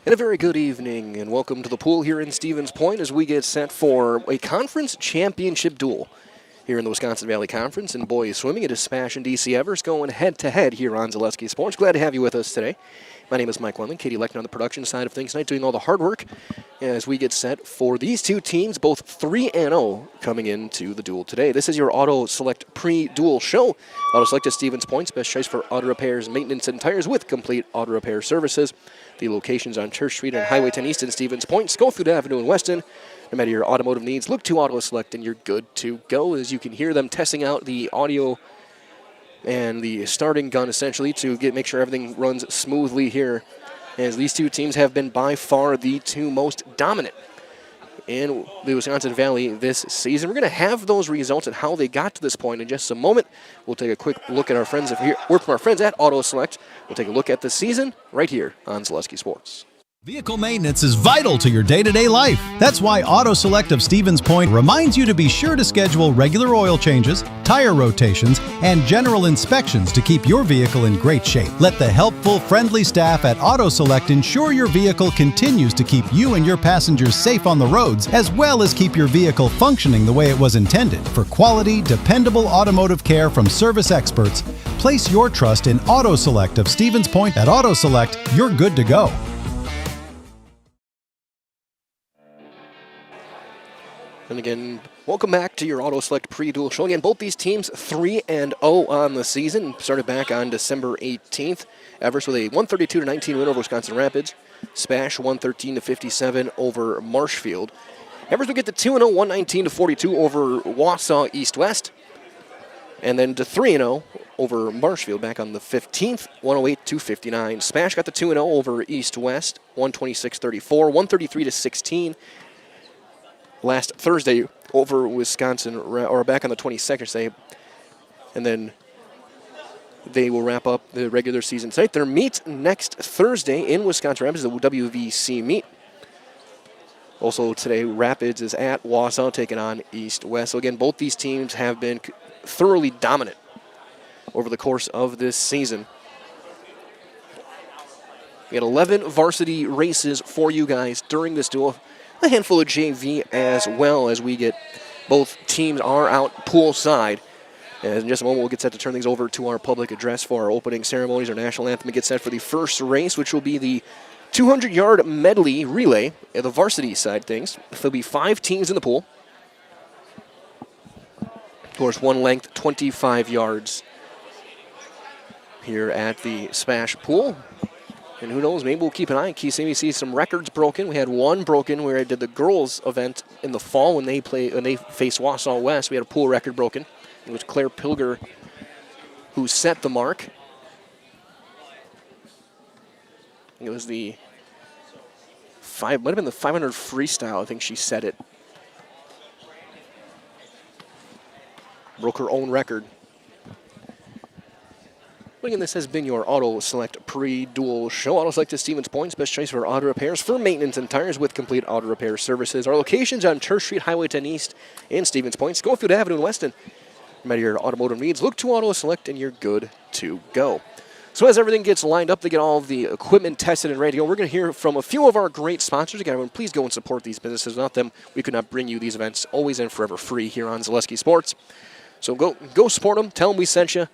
And a very good evening, and welcome to the pool here in Stevens Point as we get set for a conference championship duel here in the Wisconsin Valley Conference in boys swimming. It is SPASH and DC Everest going head-to-head here on Zaleski Sports. Glad to have you with us today. My name is Mike Wendland, Katie Leckner on the production side of things tonight, doing all the hard work as we get set for these two teams, both 3-0, coming into the duel today. This is your Auto Select pre-duel show. Auto Select is Stevens Point's best choice for auto repairs, maintenance, and tires with complete auto repair services. The locations on Church Street and Highway 10 East in Stevens Point, Schofield Avenue in Weston. No matter your automotive needs, look to Auto Select and you're good to go. As you can hear them testing out the audio and the starting gun essentially to make sure everything runs smoothly here, as these two teams have been by far the two most dominant in the Wisconsin Valley this season. We're going to have those results and how they got to this point in just a moment. We'll take a quick look at our friends here, word from our friends at Auto Select. We'll take a look at the season right here on Zaleski Sports. Vehicle maintenance is vital to your day-to-day life. That's why Auto Select of Stevens Point reminds you to be sure to schedule regular oil changes, tire rotations, and general inspections to keep your vehicle in great shape. Let the helpful, friendly staff at Auto Select ensure your vehicle continues to keep you and your passengers safe on the roads, as well as keep your vehicle functioning the way it was intended. For quality, dependable automotive care from service experts, place your trust in Auto Select of Stevens Point. At Auto Select, you're good to go. And again, welcome back to your Auto Select pre-duel show. Again, both these teams 3-0 on the season. Started back on December 18th. Everest with a 132-19 win over Wisconsin Rapids. SPASH 113-57 over Marshfield. Everest will get to 2-0, 119-42 over Wausau East-West. And then to 3-0 over Marshfield back on the 15th, 108-59. SPASH got the 2-0 over East-West, 126-34, 133-16. Last Thursday over Wisconsin, or back on the 22nd, say, and then they will wrap up the regular season tonight. Their meet next Thursday in Wisconsin Rapids, the WVC meet. Also today, Rapids is at Wausau taking on East-West. So again, both these teams have been thoroughly dominant over the course of this season. We had 11 varsity races for you guys during this duel. A handful of JV as well, as we get both teams are out poolside. And in just a moment, we'll get set to turn things over to our public address for our opening ceremonies. Our national anthem gets set for the first race, which will be the 200-yard medley relay at the varsity side things. There'll be 5 teams in the pool. Of course, one length, 25 yards here at the SPASH pool. And who knows, maybe we'll keep an eye on maybe see some records broken. We had one broken where I did the girls event in the fall when they faced Wausau West. We had a pool record broken. It was Claire Pilger who set the mark. It was might have been the 500 freestyle. I think she set it. Broke her own record. Again, this has been your Auto Select pre-duel show. Auto Select is Stevens Point's best choice for auto repairs, for maintenance and tires with complete auto repair services. Our locations on Church Street, Highway 10 East in Stevens Point, Schofield Avenue in Weston. No matter your automotive needs, look to Auto Select and you're good to go. So as everything gets lined up to get all of the equipment tested and ready to go, we're going to hear from a few of our great sponsors. Again, everyone, please go and support these businesses. Without them, we could not bring you these events always and forever free here on Zaleski Sports. So go support them. Tell them we sent you,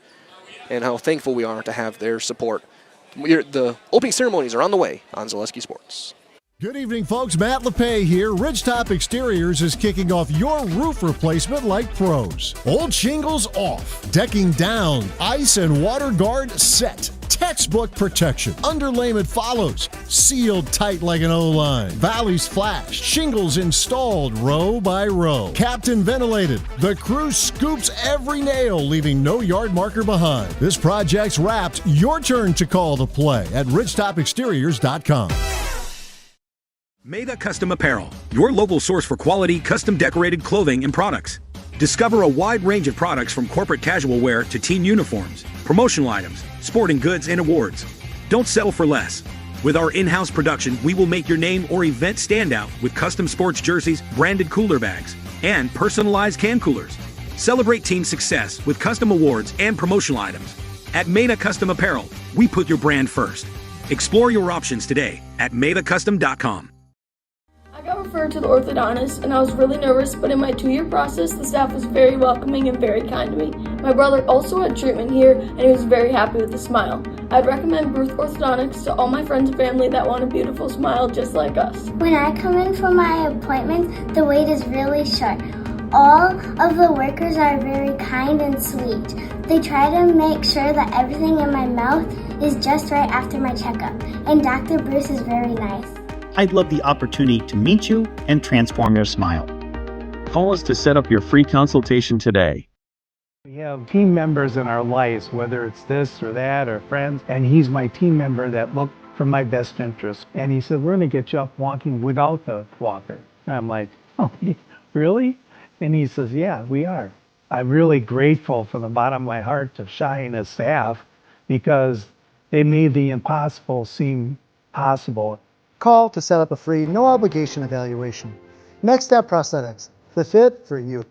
and how thankful we are to have their support. The opening ceremonies are on the way on Zaleski Sports. Good evening, folks. Matt LePay here. Ridgetop Exteriors is kicking off your roof replacement like pros. Old shingles off, decking down, ice and water guard set. Textbook protection. Underlayment follows. Sealed tight like an O-line. Valleys flashed. Shingles installed row by row. Captain ventilated. The crew scoops every nail, leaving no yard marker behind. This project's wrapped. Your turn to call the play at ridgetopexteriors.com. Meda Custom Apparel, your local source for quality, custom decorated clothing and products. Discover a wide range of products from corporate casual wear to team uniforms, promotional items, sporting goods, and awards. Don't settle for less. With our in-house production, we will make your name or event stand out with custom sports jerseys, branded cooler bags, and personalized can coolers. Celebrate team success with custom awards and promotional items. At Meda Custom Apparel, we put your brand first. Explore your options today at maythecustom.com. I got referred to the orthodontist and I was really nervous, but in my 2-year process, the staff was very welcoming and very kind to me. My brother also had treatment here and he was very happy with the smile. I'd recommend Ruth Orthodontics to all my friends and family that want a beautiful smile just like us. When I come in for my appointment, the wait is really short. All of the workers are very kind and sweet. They try to make sure that everything in my mouth is just right after my checkup, and Dr. Bruce is very nice. I'd love the opportunity to meet you and transform your smile. Call us to set up your free consultation today. We have team members in our lives, whether it's this or that or friends, and he's my team member that looked for my best interest. And he said, we're going to get you up walking without the walker. And I'm like, oh, really? And he says, yeah, we are. I'm really grateful from the bottom of my heart to Shai and his staff because they made the impossible seem possible. Call to set up a free, no obligation evaluation. Next Step Prosthetics, the fit for you.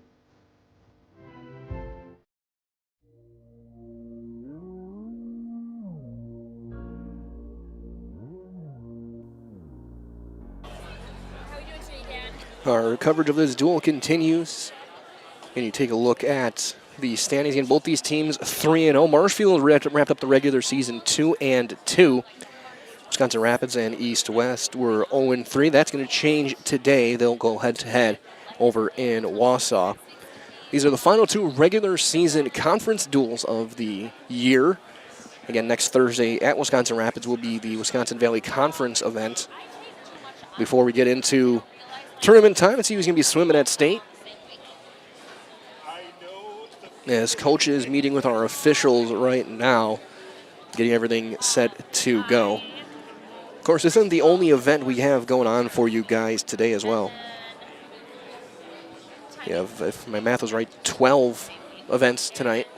Our coverage of this duel continues. And you take a look at the standings again. Both these teams 3-0. Marshfield wrapped up the regular season 2-2. Wisconsin Rapids and East West were 0-3. That's going to change today. They'll go head-to-head over in Wausau. These are the final 2 regular season conference duels of the year. Again, next Thursday at Wisconsin Rapids will be the Wisconsin Valley Conference event. Before we get into tournament time, let's see who's going to be swimming at state. As coach is meeting with our officials right now, getting everything set to go. Of course, this isn't the only event we have going on for you guys today as well. We have, if my math was right, 12 events tonight.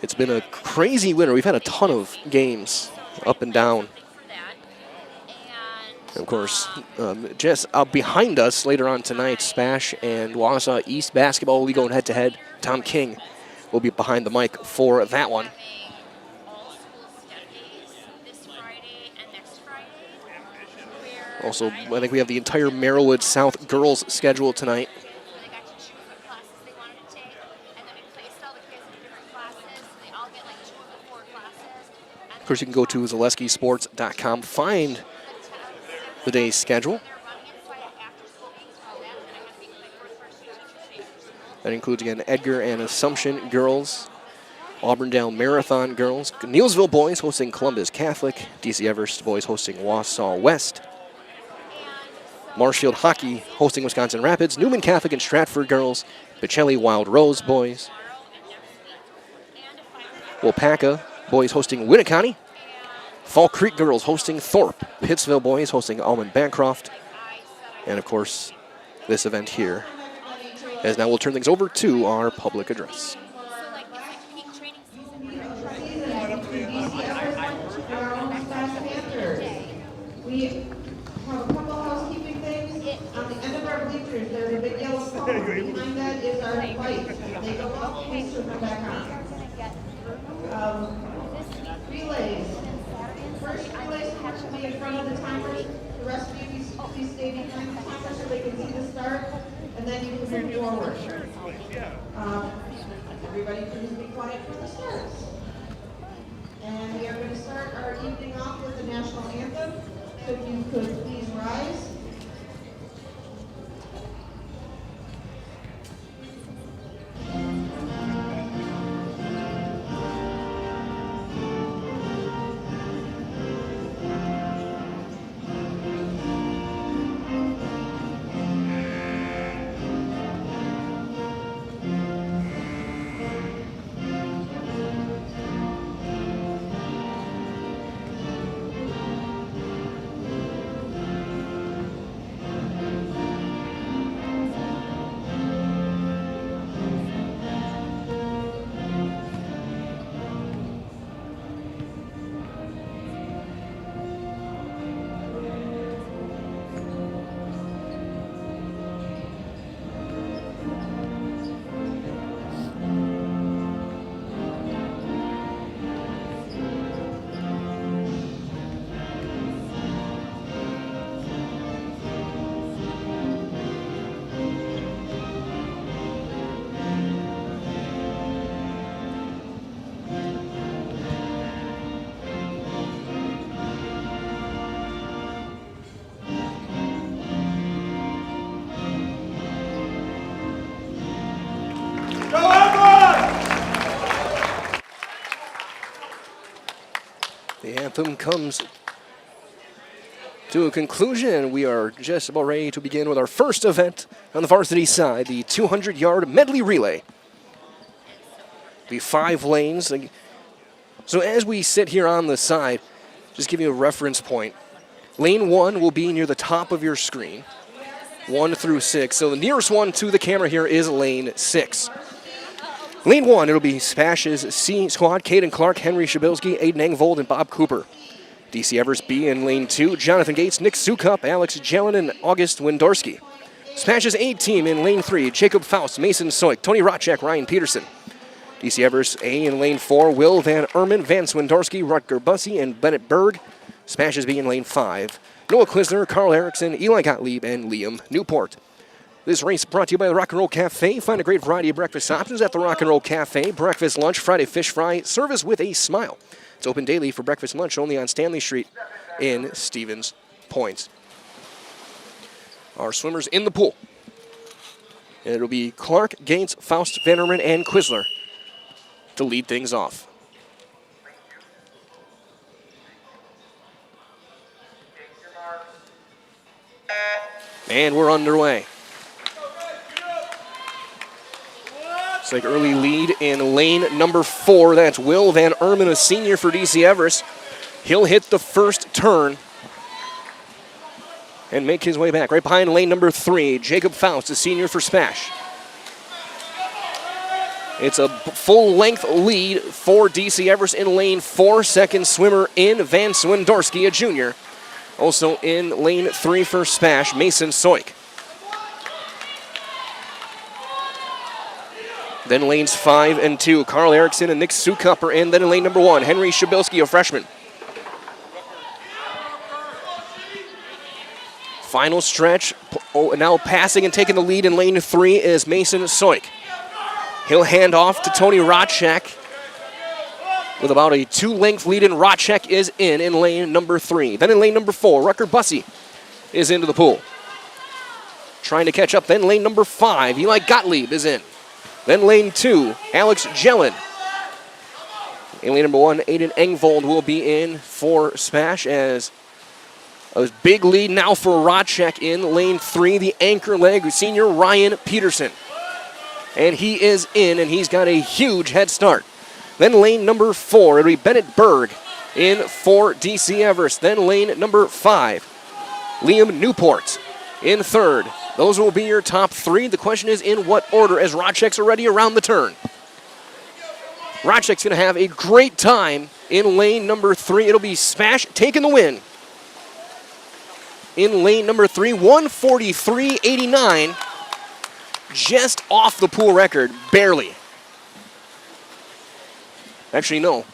It's been a crazy winter. We've had a ton of games up and down. And of course, just behind us later on tonight, SPASH and Wausau East basketball will be going head-to-head. Tom King will be behind the mic for that one. Also, I think we have the entire Merrillwood South girls schedule tonight. Of course, you can go to zaleskisports.com, find the day's schedule. That includes, again, Edgar and Assumption girls, Auburndale Marathon girls, Neilsville boys hosting Columbus Catholic, DC Everest boys hosting Wausau West, Marshfield Hockey hosting Wisconsin Rapids, Newman Catholic and Stratford girls, Pacelli Wild Rose boys, Wapaka boys hosting Winneconne, Fall Creek girls hosting Thorpe, Pittsville boys hosting Almond Bancroft, and of course, this event here. As now we'll turn things over to our public address. We have a couple housekeeping things. On the end of our bleachers, there's a big yellow phone. Behind that is our lights. They go off, we turn them back on. Relays. First relays will be in front of the timers. The rest of you please stay behind the timers so they can see the start, and then you can move forward. Everybody please be quiet for the starts. And we are going to start our evening off with the national anthem. So if you could please rise. anthem comes to a conclusion. We are just about ready to begin with our first event on the varsity side, the 200-yard medley relay. Be 5 lanes. So as we sit here on the side, just give you a reference point. Lane 1 will be near the top of your screen, 1 through 6. So the nearest one to the camera here is lane 6. Lane 1, it'll be SPASH's C squad, Caden Clark, Henry Shabilsky, Aiden Engvold, and Bob Cooper. DC Everest B in lane 2, Jonathan Gates, Nick Sukup, Alex Jelen, and August Wendorski. SPASH's A team in lane 3, Jacob Faust, Mason Soik, Tony Rotchak, Ryan Peterson. DC Everest A in lane 4, Will Van Erman, Vance Wendorski, Rutger Bussey, and Bennett Berg. SPASH's B in lane 5, Noah Klisner, Carl Erickson, Eli Gottlieb, and Liam Newport. This race brought to you by the Rock and Roll Cafe. Find a great variety of breakfast options at the Rock and Roll Cafe. Breakfast, lunch, Friday fish fry, service with a smile. It's open daily for breakfast and lunch only on Stanley Street in Stevens Point. Our swimmers in the pool. And it'll be Clark, Gates, Faust, Vanderman, and Quisler to lead things off. And we're underway. It's like early lead in lane number 4. That's Will Van Erman, a senior for DC Everest. He'll hit the first turn and make his way back. Right behind lane number 3, Jacob Faust, a senior for SPASH. It's a full-length lead for DC Everest in lane 4. Second swimmer in, Vance Wendorski, a junior. Also in lane 3 for SPASH, Mason Soik. Then lanes 5 and 2, Carl Erickson and Nick Sukup are in. Then in lane number 1, Henry Shabilsky, a freshman. Final stretch, now passing and taking the lead in lane 3 is Mason Soik. He'll hand off to Tony Rotchak with about a 2-length lead, and Rotchak is in lane number 3. Then in lane number 4, Rutger Bussey is into the pool. Trying to catch up, then lane number 5, Eli Gottlieb is in. Then lane 2, Alex Jelen. In lane number 1, Aiden Engvold will be in for SPASH as a big lead now for Rotchak in lane 3, the anchor leg, senior Ryan Peterson. And he is in, and he's got a huge head start. Then lane number 4, it'll be Bennett Berg in for DC Everest. Then lane number 5, Liam Newport in third. Those will be your top 3. The question is in what order as Rotchak's already around the turn. Rotchak's going to have a great time in lane number 3. It'll be SPASH taking the win. In lane number 3, 1:43.89. Just off the pool record, barely. Actually, no.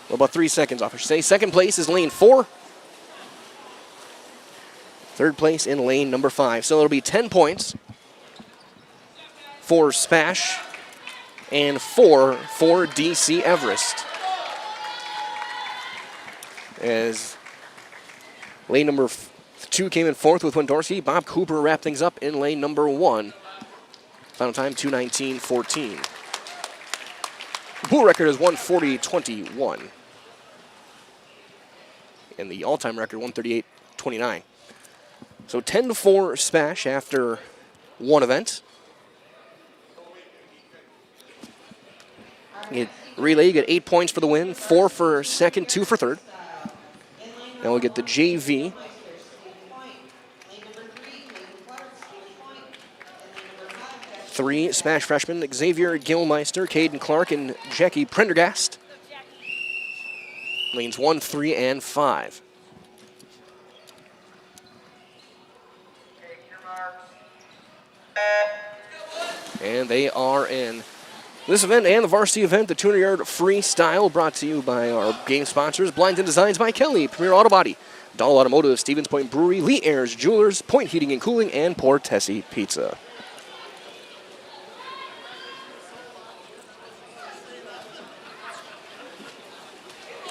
Well, about 3 seconds off, I should say. Second place is lane 4. Third place in lane number 5. So it'll be 10 points for SPASH and 4 for DC Everest. As lane number 2 came in 4th with Wendorski. Bob Cooper wrapped things up in lane number 1. Final time, 2:19.14. The pool record is 1:40.21. And the all-time record, 1:38.29. So 10-4 SPASH after one event. Relay, you get 8 points for the win, 4 for second, 2 for third. Now we'll get the JV. Three SPASH freshmen, Xavier Gilmeister, Caden Clark, and Jackie Prendergast. Lanes 1, 3, and 5. And they are in. This event and the varsity event, the 200-yard freestyle, brought to you by our game sponsors, Blinds and Designs by Kelly, Premier Auto Body, Dahl Automotive, Stevens Point Brewery, Lee Ayers Jewelers, Point Heating and Cooling, and Portesi Pizza.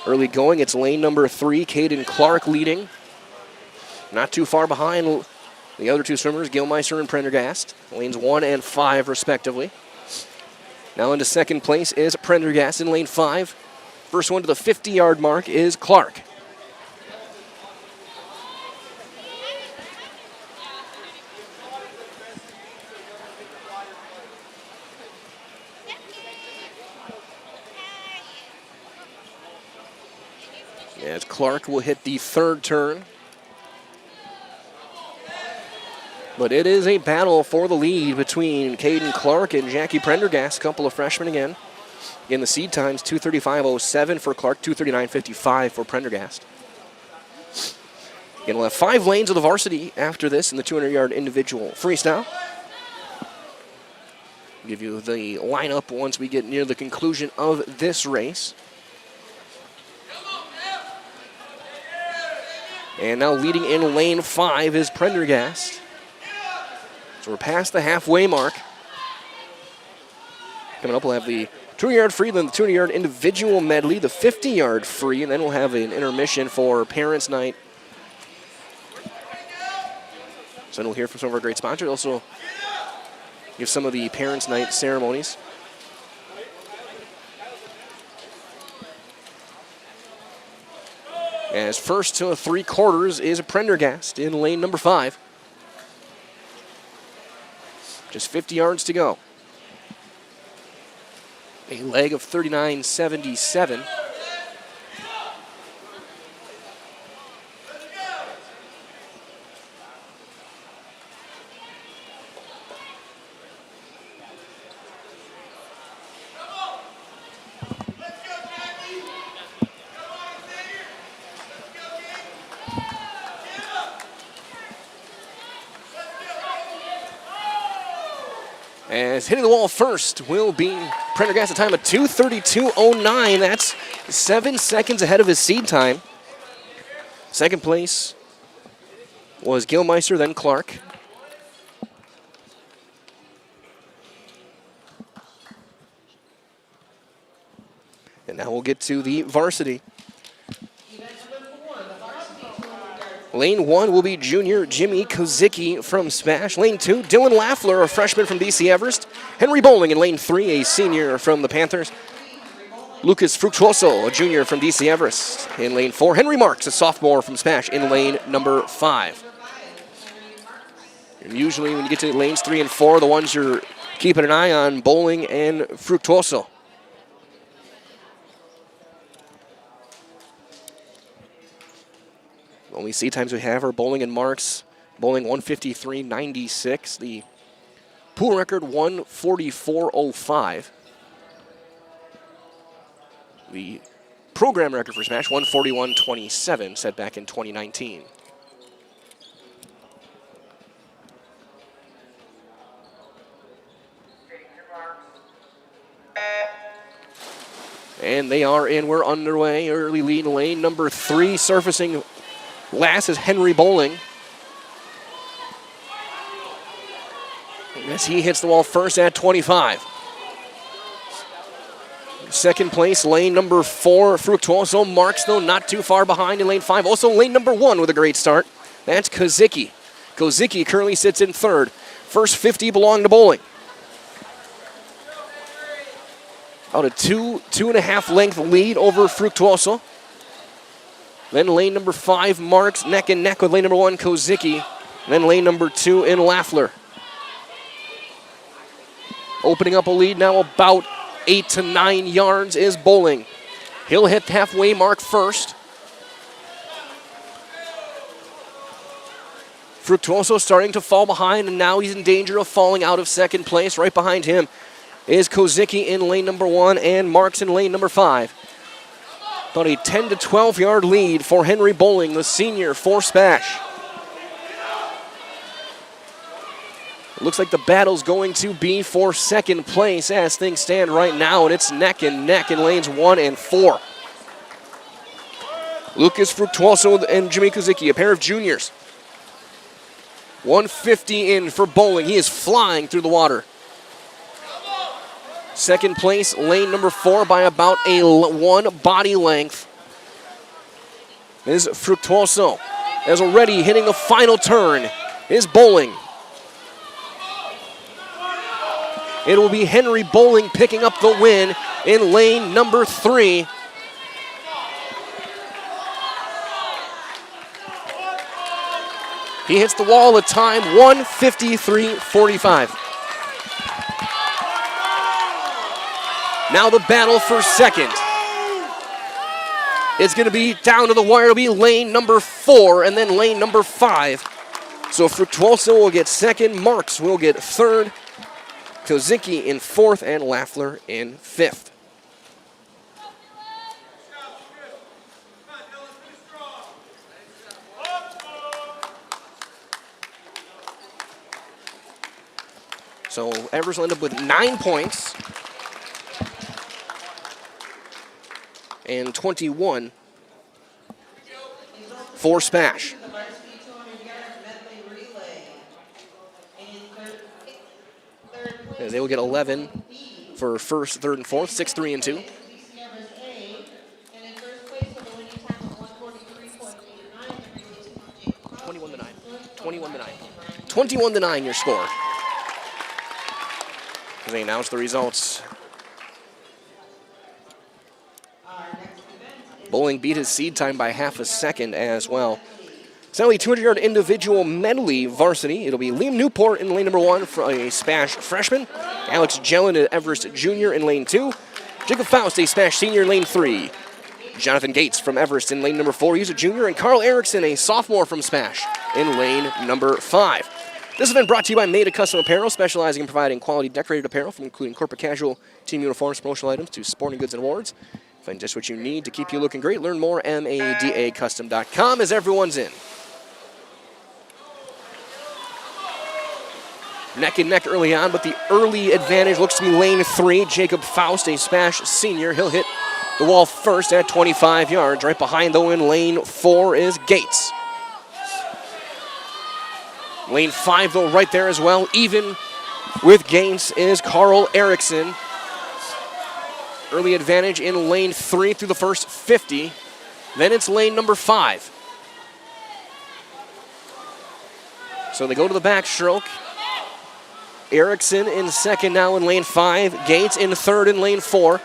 Early going, it's lane number 3, Caden Clark leading. Not too far behind the other 2 swimmers, Gilmeister and Prendergast, lanes 1 and 5 respectively. Now into second place is Prendergast in lane 5. First one to the 50-yard mark is Clark. As Clark will hit the third turn. But it is a battle for the lead between Caden Clark and Jackie Prendergast, a couple of freshmen again. In the seed times, 2:35.07 for Clark, 2:39.55 for Prendergast. Again, we'll have 5 lanes of the varsity after this in the 200-yard individual freestyle. Give you the lineup once we get near the conclusion of this race. And now leading in lane 5 is Prendergast. So we're past the halfway mark. Coming up, we'll have the 200-yard free, then the 200-yard individual medley, the 50-yard free, and then we'll have an intermission for Parents' Night. So then we'll hear from some of our great sponsors. Also, give some of the Parents' Night ceremonies. As first to 3/4 is Prendergast in lane number 5. Just 50 yards to go. A leg of 39.77. As hitting the wall first will be Prendergast, a time of 2:32.09. That's 7 seconds ahead of his seed time. Second place was Gilmeister, then Clark. And now we'll get to the varsity. Lane 1 will be junior Jimmy Kozicki from SPASH. Lane 2, Dylan Laffler, a freshman from DC Everest. Henry Bowling in lane 3, a senior from the Panthers. Lucas Fructuoso, a junior from DC Everest. In lane 4, Henry Marks, a sophomore from SPASH in lane number 5. And usually when you get to lanes 3 and 4, the ones you're keeping an eye on, Bowling and Fructuoso. Only seat times we have are Bowling and Marks. Bowling 153.96. The pool record 144.05. The program record for SPASH 141.27, set back in 2019. And they are in. We're underway. Early lead in lane number 3, surfacing last is Henry Bowling. As he hits the wall first at 25. Second place, lane number 4, Fructuoso. Marks, though, not too far behind in lane 5. Also lane number 1 with a great start. That's Kozicki. Kozicki currently sits in 3rd. First 50 belong to Bowling. Out a 2.5 length lead over Fructuoso. Then lane number 5, Marks, neck and neck with lane number 1, Kozicki. Then lane number 2 in Laffler. Opening up a lead now about 8 to 9 yards is Bowling. He'll hit the halfway mark first. Fructuoso starting to fall behind, and now he's in danger of falling out of second place. Right behind him is Kozicki in lane number 1 and Marks in lane number 5. About a 10 to 12 yard lead for Henry Bowling, the senior for SPASH. Looks like the battle's going to be for second place as things stand right now, and it's neck and neck in lanes 1 and 4. Lucas Fructuoso and Jimmy Kozicki, a pair of juniors. 150 in for Bowling. He is flying through the water. Second place, lane number 4 by about a 1 body length is Fructuoso. As already hitting the final turn is Bowling. It will be Henry Bowling picking up the win in lane number 3. He hits the wall at time 1:53.45. Now the battle for second. It's going to be down to the wire. It'll be lane number 4 and then lane number 5. So Fructuoso will get second, Marks will get third, Kozinski in 4th, and Laffler in 5th. So Everest will end up with 9 points and 21 for SPASH. They will get 11 for first, third, and fourth, 6, 3, and 2. 21-9 your score. As they announce the results. Bowling beat his seed time by half a second as well. It's now a 200-yard individual medley varsity. It'll be Liam Newport in lane number 1 for a SPASH freshman. Alex Jellin and Everest Jr. in lane 2. Jacob Faust, a SPASH senior in lane 3. Jonathan Gates from Everest in lane number 4. He's a junior. And Carl Erickson, a sophomore from SPASH in lane number 5. This has been brought to you by Made of Custom Apparel, specializing in providing quality decorated apparel from including corporate casual, team uniforms, promotional items to sporting goods and awards. Find just what you need to keep you looking great. Learn more, madacustom.com, as everyone's in. Neck and neck early on, but the early advantage looks to be lane 3. Jacob Faust, a SPASH senior. He'll hit the wall first at 25 yards. Right behind, though, in lane 4 is Gates. Lane 5, though, right there as well. Even with Gates is Carl Erickson. Early advantage in lane 3 through the first 50. Then it's lane number 5. So they go to the backstroke. Erickson in second now in lane 5. Gates in third in lane 4.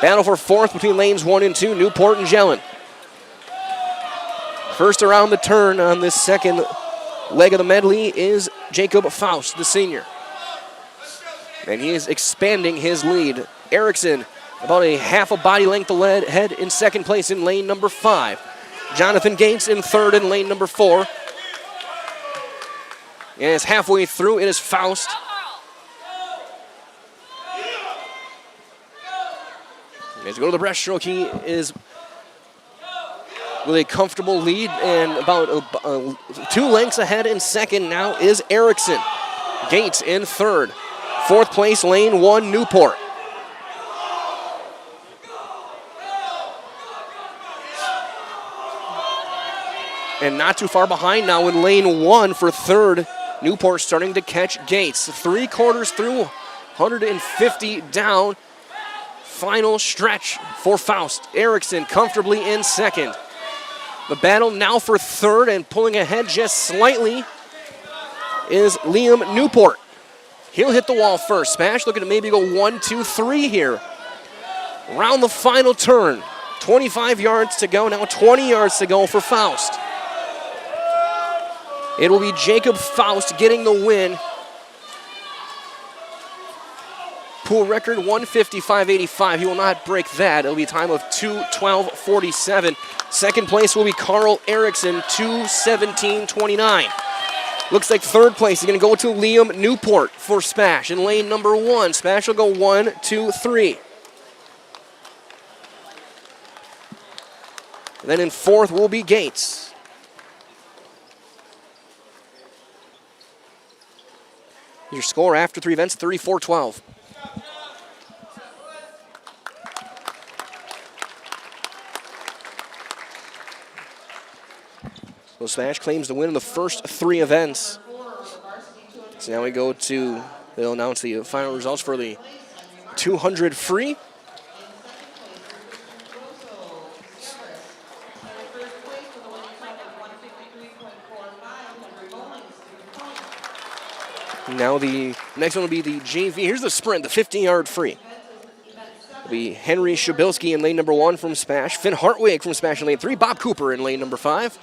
Battle for fourth between lanes 1 and 2, Newport and Jellin. First around the turn on this second leg of the medley is Jacob Faust, the senior. And he is expanding his lead. Erickson, about a half a body length ahead in second place in lane number 5. Jonathan Gates in third in lane number 4. And it's halfway through. It is Faust. As we go to the breaststroke, he is with a comfortable lead and about 2 lengths ahead in second now is Erickson. Gates in third. Fourth place, lane 1, Newport. And not too far behind now in lane 1 for third. Newport starting to catch Gates. 3 quarters through, 150 down. Final stretch for Faust. Erickson comfortably in second. The battle now for third and pulling ahead just slightly is Liam Newport. He'll hit the wall first. SPASH looking to maybe go 1, 2, 3 here. Around the final turn. 25 yards to go, now 20 yards to go for Faust. It will be Jacob Faust getting the win. Pool record 155.85. He will not break that. It'll be a time of 2:12.47. Second place will be Carl Erickson, 2:17.29. Looks like third place is going to go to Liam Newport for SPASH in lane number 1. SPASH will go 1, 2, 3. And then in fourth will be Gates. Your score after 3 events, 34-12. So SPASH claims the win in the first 3 events. So now we go to, they'll announce the final results for the 200 free. Now the next one will be the JV. Here's the sprint, the 15-yard free. It'll be Henry Shabilsky in lane number 1 from SPASH. Finn Hartwig from SPASH in lane 3. Bob Cooper in lane number 5.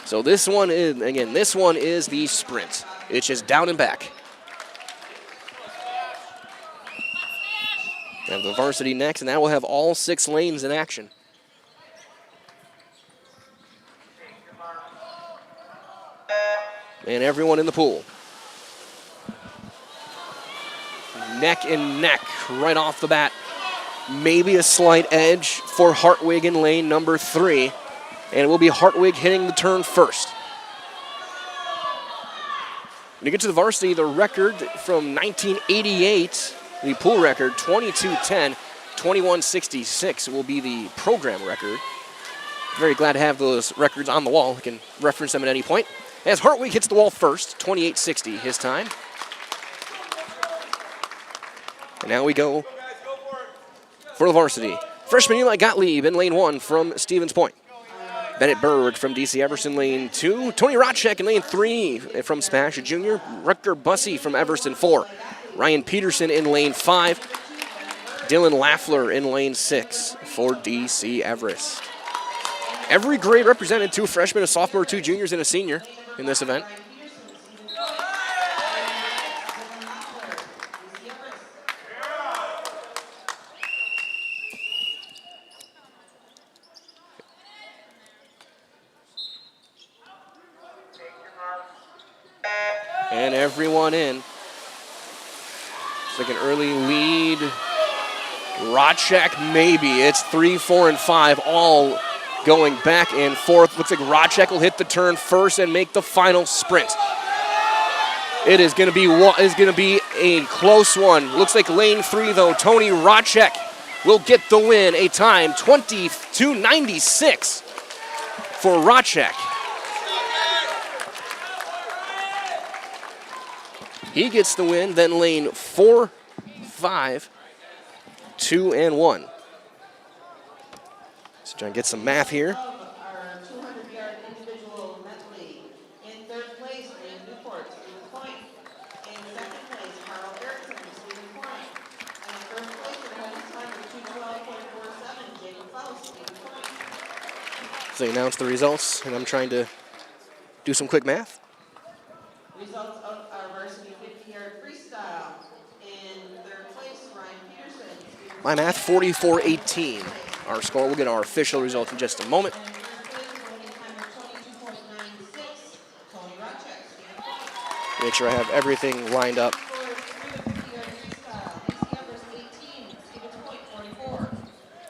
So this one is the sprint. It's just down and back. We have the varsity next, and that will have all 6 lanes in action. And everyone in the pool. Neck and neck right off the bat. Maybe a slight edge for Hartwig in lane number 3. And it will be Hartwig hitting the turn first. When you get to the varsity, the record from 1988, the pool record, 22:10, 21:66 will be the program record. Very glad to have those records on the wall. I can reference them at any point. As Hartwig hits the wall first, 28:60 his time. And now we go for the varsity. Freshman Eli Gottlieb in lane 1 from Stevens Point. Bennett Berg from DC Everest in lane 2. Tony Rotchek in lane 3 from SPASH, a junior. Rutger Bussey from Everest in 4. Ryan Peterson in lane 5. Dylan Laffler in lane 6 for DC Everest. Every grade represented, 2 freshmen, a sophomore, 2 juniors, and a senior in this event. And everyone in. It's like an early lead. Rotchek, maybe. It's 3, 4, and 5, all going back and forth. Looks like Rotchek will hit the turn first and make the final sprint. It is going to be a close one. Looks like lane 3, though. Tony Rotchek will get the win. A time 22:96 for Rotchek. He gets the win, then lane 4, 5, 2, and 1. So trying to get some math here. Our 200-yard individual medley. In 3rd place, Liam Newport, Stevens Point. In 2nd place, Carl Erickson, Stevens Point. And in 1st place, with a time of 2:12.47, Jacob Faust, Stevens Point. So they announced the results, and I'm trying to do some quick math. Results of our varsity 50-yard freestyle. In 3rd place, Ryan Peterson. My math, 44-18. Our score, we'll get our official result in just a moment. And in 1st place, winning time of 22.96, Tony Rotchek, Stevens Point. Make sure I have everything lined up.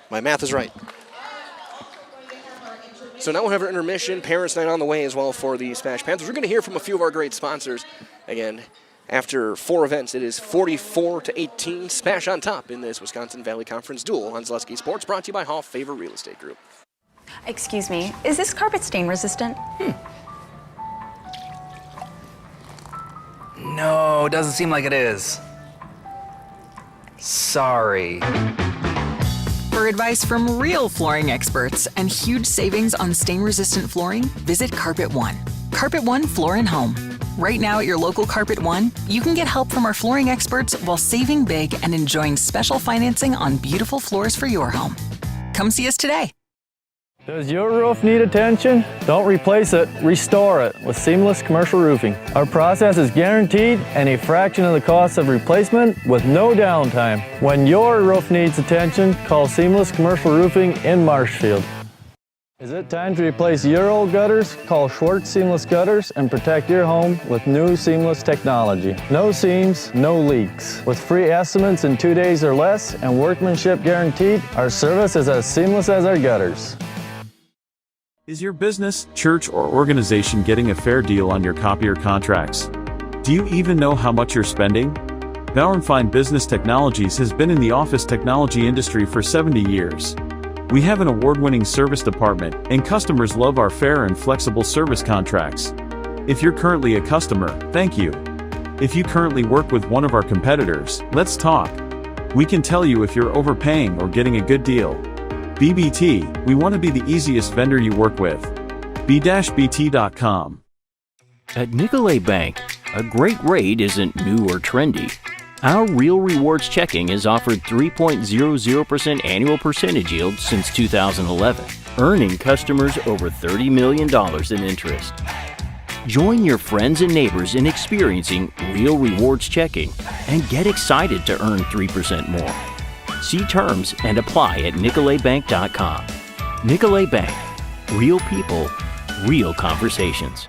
My math is right. So now we'll have our intermission, parents' night on the way as well for the SPASH Panthers. We're going to hear from a few of our great sponsors. Again, after 4 events, it is 44-18, SPASH on top in this Wisconsin Valley Conference duel on Zaleski Sports, brought to you by Hoff Favor Real Estate Group. Excuse me, is this carpet stain resistant? No, doesn't seem like it is. Sorry. For advice from real flooring experts and huge savings on stain-resistant flooring, visit Carpet One. Carpet One Floor and Home. Right now at your local Carpet One, you can get help from our flooring experts while saving big and enjoying special financing on beautiful floors for your home. Come see us today. Does your roof need attention? Don't replace it, restore it with Seamless Commercial Roofing. Our process is guaranteed and a fraction of the cost of replacement with no downtime. When your roof needs attention, call Seamless Commercial Roofing in Marshfield. Is it time to replace your old gutters? Call Schwartz Seamless Gutters and protect your home with new seamless technology. No seams, no leaks. With free estimates in 2 days or less and workmanship guaranteed, our service is as seamless as our gutters. Is your business, church, or organization getting a fair deal on your copier contracts? Do you even know how much you're spending? Bauer & Fine Business Technologies has been in the office technology industry for 70 years. We have an award-winning service department, and customers love our fair and flexible service contracts. If you're currently a customer, thank you. If you currently work with one of our competitors, let's talk. We can tell you if you're overpaying or getting a good deal. BBT, we want to be the easiest vendor you work with. b-bt.com. At Nicolay Bank, a great rate isn't new or trendy. Our Real Rewards checking has offered 3.00% annual percentage yield since 2011. earning customers over $30 million in interest. Join your friends and neighbors in experiencing real rewards checking and get excited to earn 3% more. See terms and apply at NicoletBank.com. Nicolet Bank. Real people, real conversations.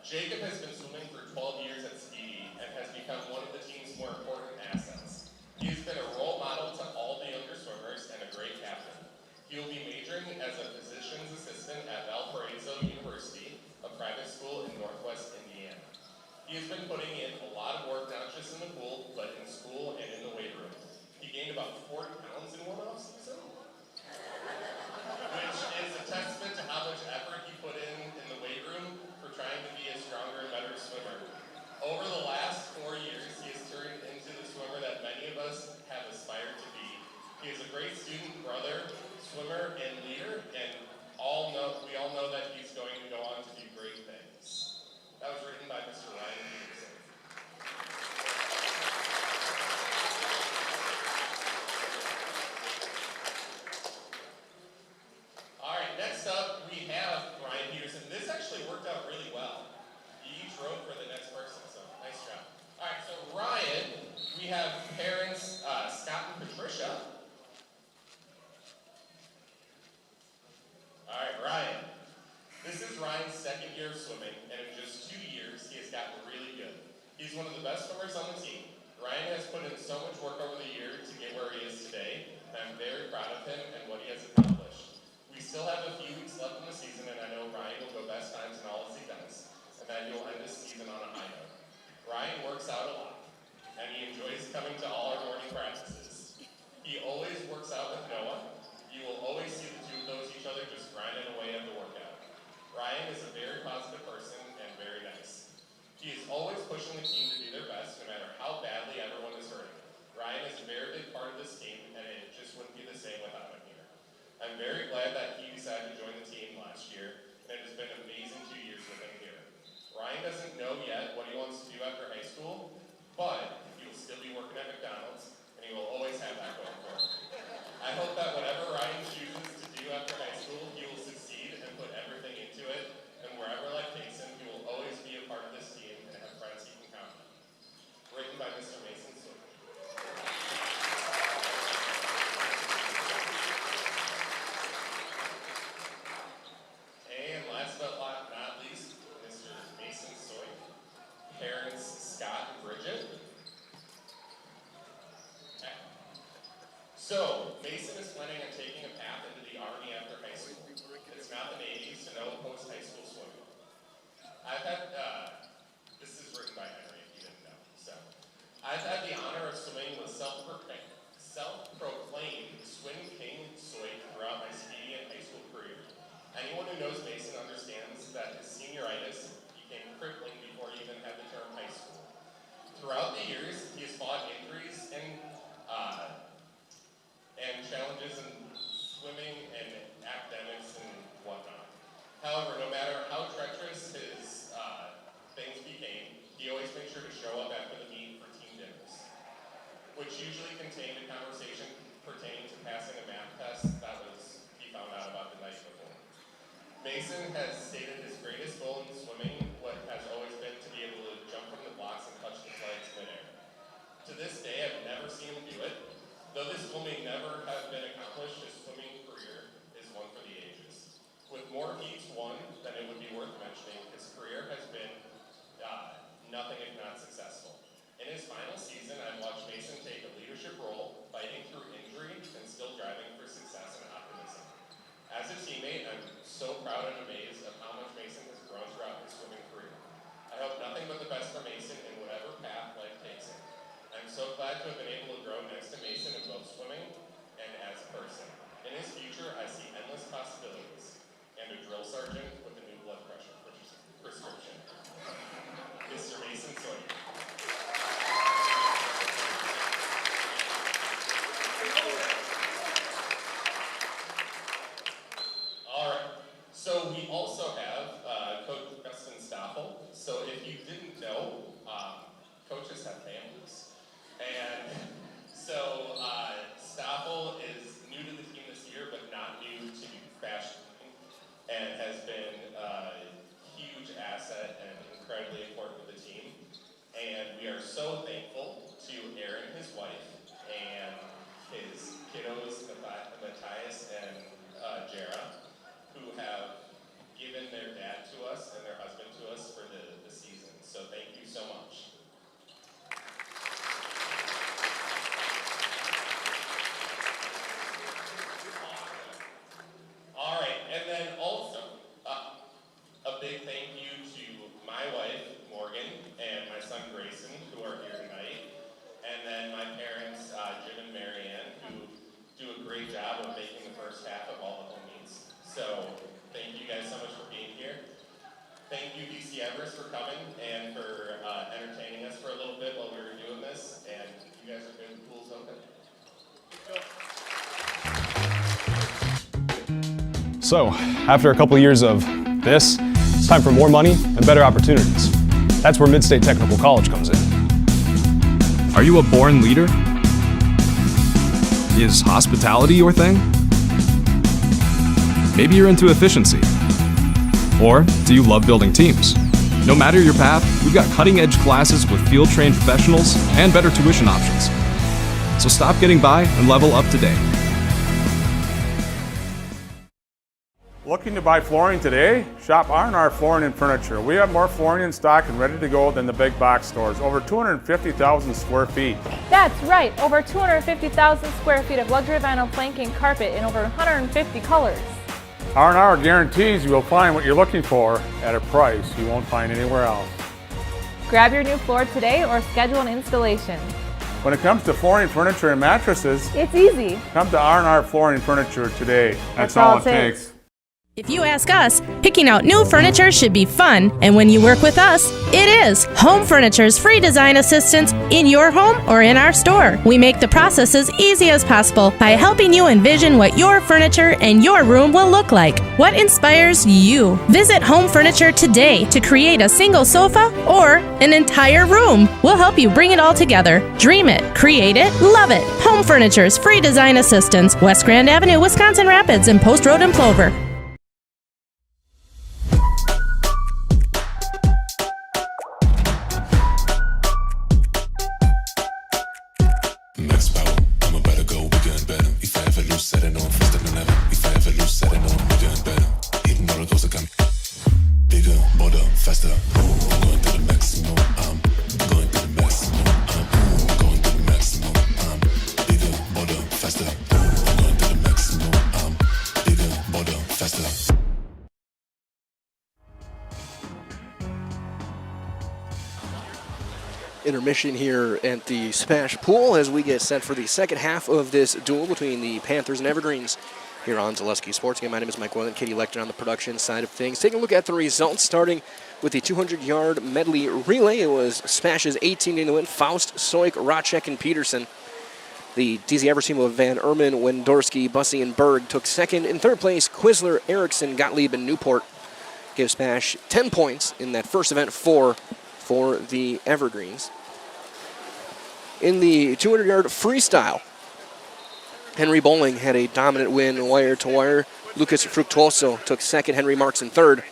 Jacob has been swimming for 12 years at Speedy and has become one of the team's more important assets. He has been a role model to all the younger swimmers and a great captain. He will be majoring as a physician's assistant at Valparaiso University, a private school in Northwest Indiana. He has been putting in a lot of work, not just in the pool, but in school and in the weight room. He gained about 40 pounds in one off-season, which is a testament to how much effort he put in the weight room for trying to be a stronger and better swimmer. Over the last 4 years, he has turned into the swimmer that many of us have aspired to be. He is a great student, brother, swimmer, and leader, and we all know that he's going to go on to do great things. That was written by Mr. Ryan Peterson. All right, next up we have Ryan Peterson. This actually worked out really well. You each wrote for the next person, so nice job. All right, so Ryan, we have parents Scott and Patricia. All right, Ryan. This is Ryan's second year of swimming, and in just 2 years, he has gotten really good. He's one of the best swimmers on the team. Ryan has put in so much work over the year to get where he is today, and I'm very proud of him and what he has accomplished. We still have a few weeks left in the season, and I know Ryan will go best times in all his events, and that he will end this season on a high note. Ryan works out a lot, and he enjoys coming to all our morning practices. He always works out with Noah. You will always see the two of those each other just grinding away at the workout. Ryan is a very positive person and very nice. He is always pushing the team to do their best, no matter how badly everyone is hurting. Ryan is a very big part of this team, and it just wouldn't be the same without him here. I'm very glad that he decided sure to show up after the meet for team dinners, which usually contained a conversation pertaining to passing a math test that he found out about the night before. Mason has stated his greatest goal in swimming has always been to be able to jump from the blocks and touch the flags midair. To this day, I've never seen him do it. Though this goal may never have been accomplished, his swimming career is one for the ages. With more heats won than it would be worth mentioning, his career has been nothing if not successful. In his final season, I've watched Mason take a leadership role, fighting through injury and still driving for success and optimism. As a teammate, I'm so proud and amazed of how much Mason has grown throughout his swimming career. I hope nothing but the best for Mason in whatever path life takes him. I'm so glad to have been able to grow next to Mason in both swimming and as a person. In his future, I see endless possibilities and a drill sergeant with a new blood pressure prescription. Mr. Mason Sawyer. All right, so we also have Coach Justin Stoffel. So if you didn't know, coaches have families. And so Stoffel is new to the team this year, but not new to SPASH, and has been a huge asset and incredibly important to the team. And we are so thankful to Aaron, his wife, and his kiddos, Matthias and Jara, who have given their dad to us and their husband to us for the season. So thank you so much. All right, and then also a big thank you to my wife, Morgan, and my son, Grayson, who are here tonight, and then my parents, Jim and Marianne, who do a great job of making the first half of all the home meets. So thank you guys so much for being here. Thank you, DC Everest, for coming and for entertaining us for a little bit while we were doing this, and you guys are good. The pool's open. So, after a couple of years of this, it's time for more money and better opportunities. That's where Mid-State Technical College comes in. Are you a born leader? Is hospitality your thing? Maybe you're into efficiency. Or do you love building teams? No matter your path, we've got cutting-edge classes with field-trained professionals and better tuition options. So stop getting by and level up today. Looking to buy flooring today? Shop R&R Flooring and Furniture. We have more flooring in stock and ready to go than the big box stores. Over 250,000 square feet. That's right, over 250,000 square feet of luxury vinyl planking carpet in over 150 colors. R&R guarantees you will find what you're looking for at a price you won't find anywhere else. Grab your new floor today or schedule an installation. When it comes to flooring, furniture, and mattresses, it's easy. Come to R&R Flooring and Furniture today. That's all it takes. If you ask us, picking out new furniture should be fun, and when you work with us, it is. Home Furniture's free design assistance in your home or in our store. We make the process as easy as possible by helping you envision what your furniture and your room will look like. What inspires you? Visit Home Furniture today to create a single sofa or an entire room. We'll help you bring it all together. Dream it, create it, love it. Home Furniture's free design assistance, West Grand Avenue, Wisconsin Rapids, and Post Road in Plover. Intermission here at the SPASH pool as we get set for the second half of this duel between the Panthers and Evergreens here on Zaleski Sports. Again, my name is Mike Weyland, Katie Lecter on the production side of things. Taking a look at the results, starting with the 200-yard medley relay. It was SPASH's 18 in the win. Faust, Soik, Racek, and Peterson. The DC Everest team of Van Erman, Wendorski, Bussey, and Berg took second. In third place, Quisler, Erickson, Gottlieb, and Newport gave SPASH 10 points in that first event for for the Evergreens. In the 200-yard freestyle, Henry Bowling had a dominant win wire to wire. Lucas Fructuoso took second, Henry Marks in third.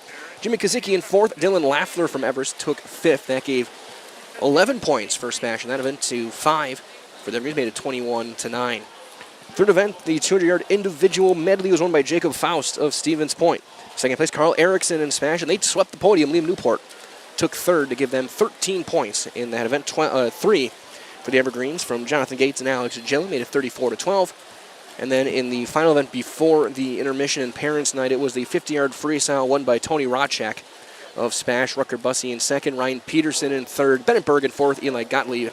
Jimmy Kazicki in fourth, Dylan Laffler from Everest took fifth. That gave 11 points for SPASH in that event to 5 for the Evergreens, made it 21-9. Third event, the 200-yard individual medley was won by Jacob Faust of Stevens Point. Second place, Carl Erickson in SPASH, and they swept the podium. Liam Newport took third to give them 13 points in that event. 3 for the Evergreens from Jonathan Gates and Alex Gillen, made it 34-12. And then in the final event before the intermission and parents' night, it was the 50-yard freestyle won by Tony Rochak of SPASH. Rucker Bussey in second, Ryan Peterson in third, Bennett Berg in fourth, Eli Gottlieb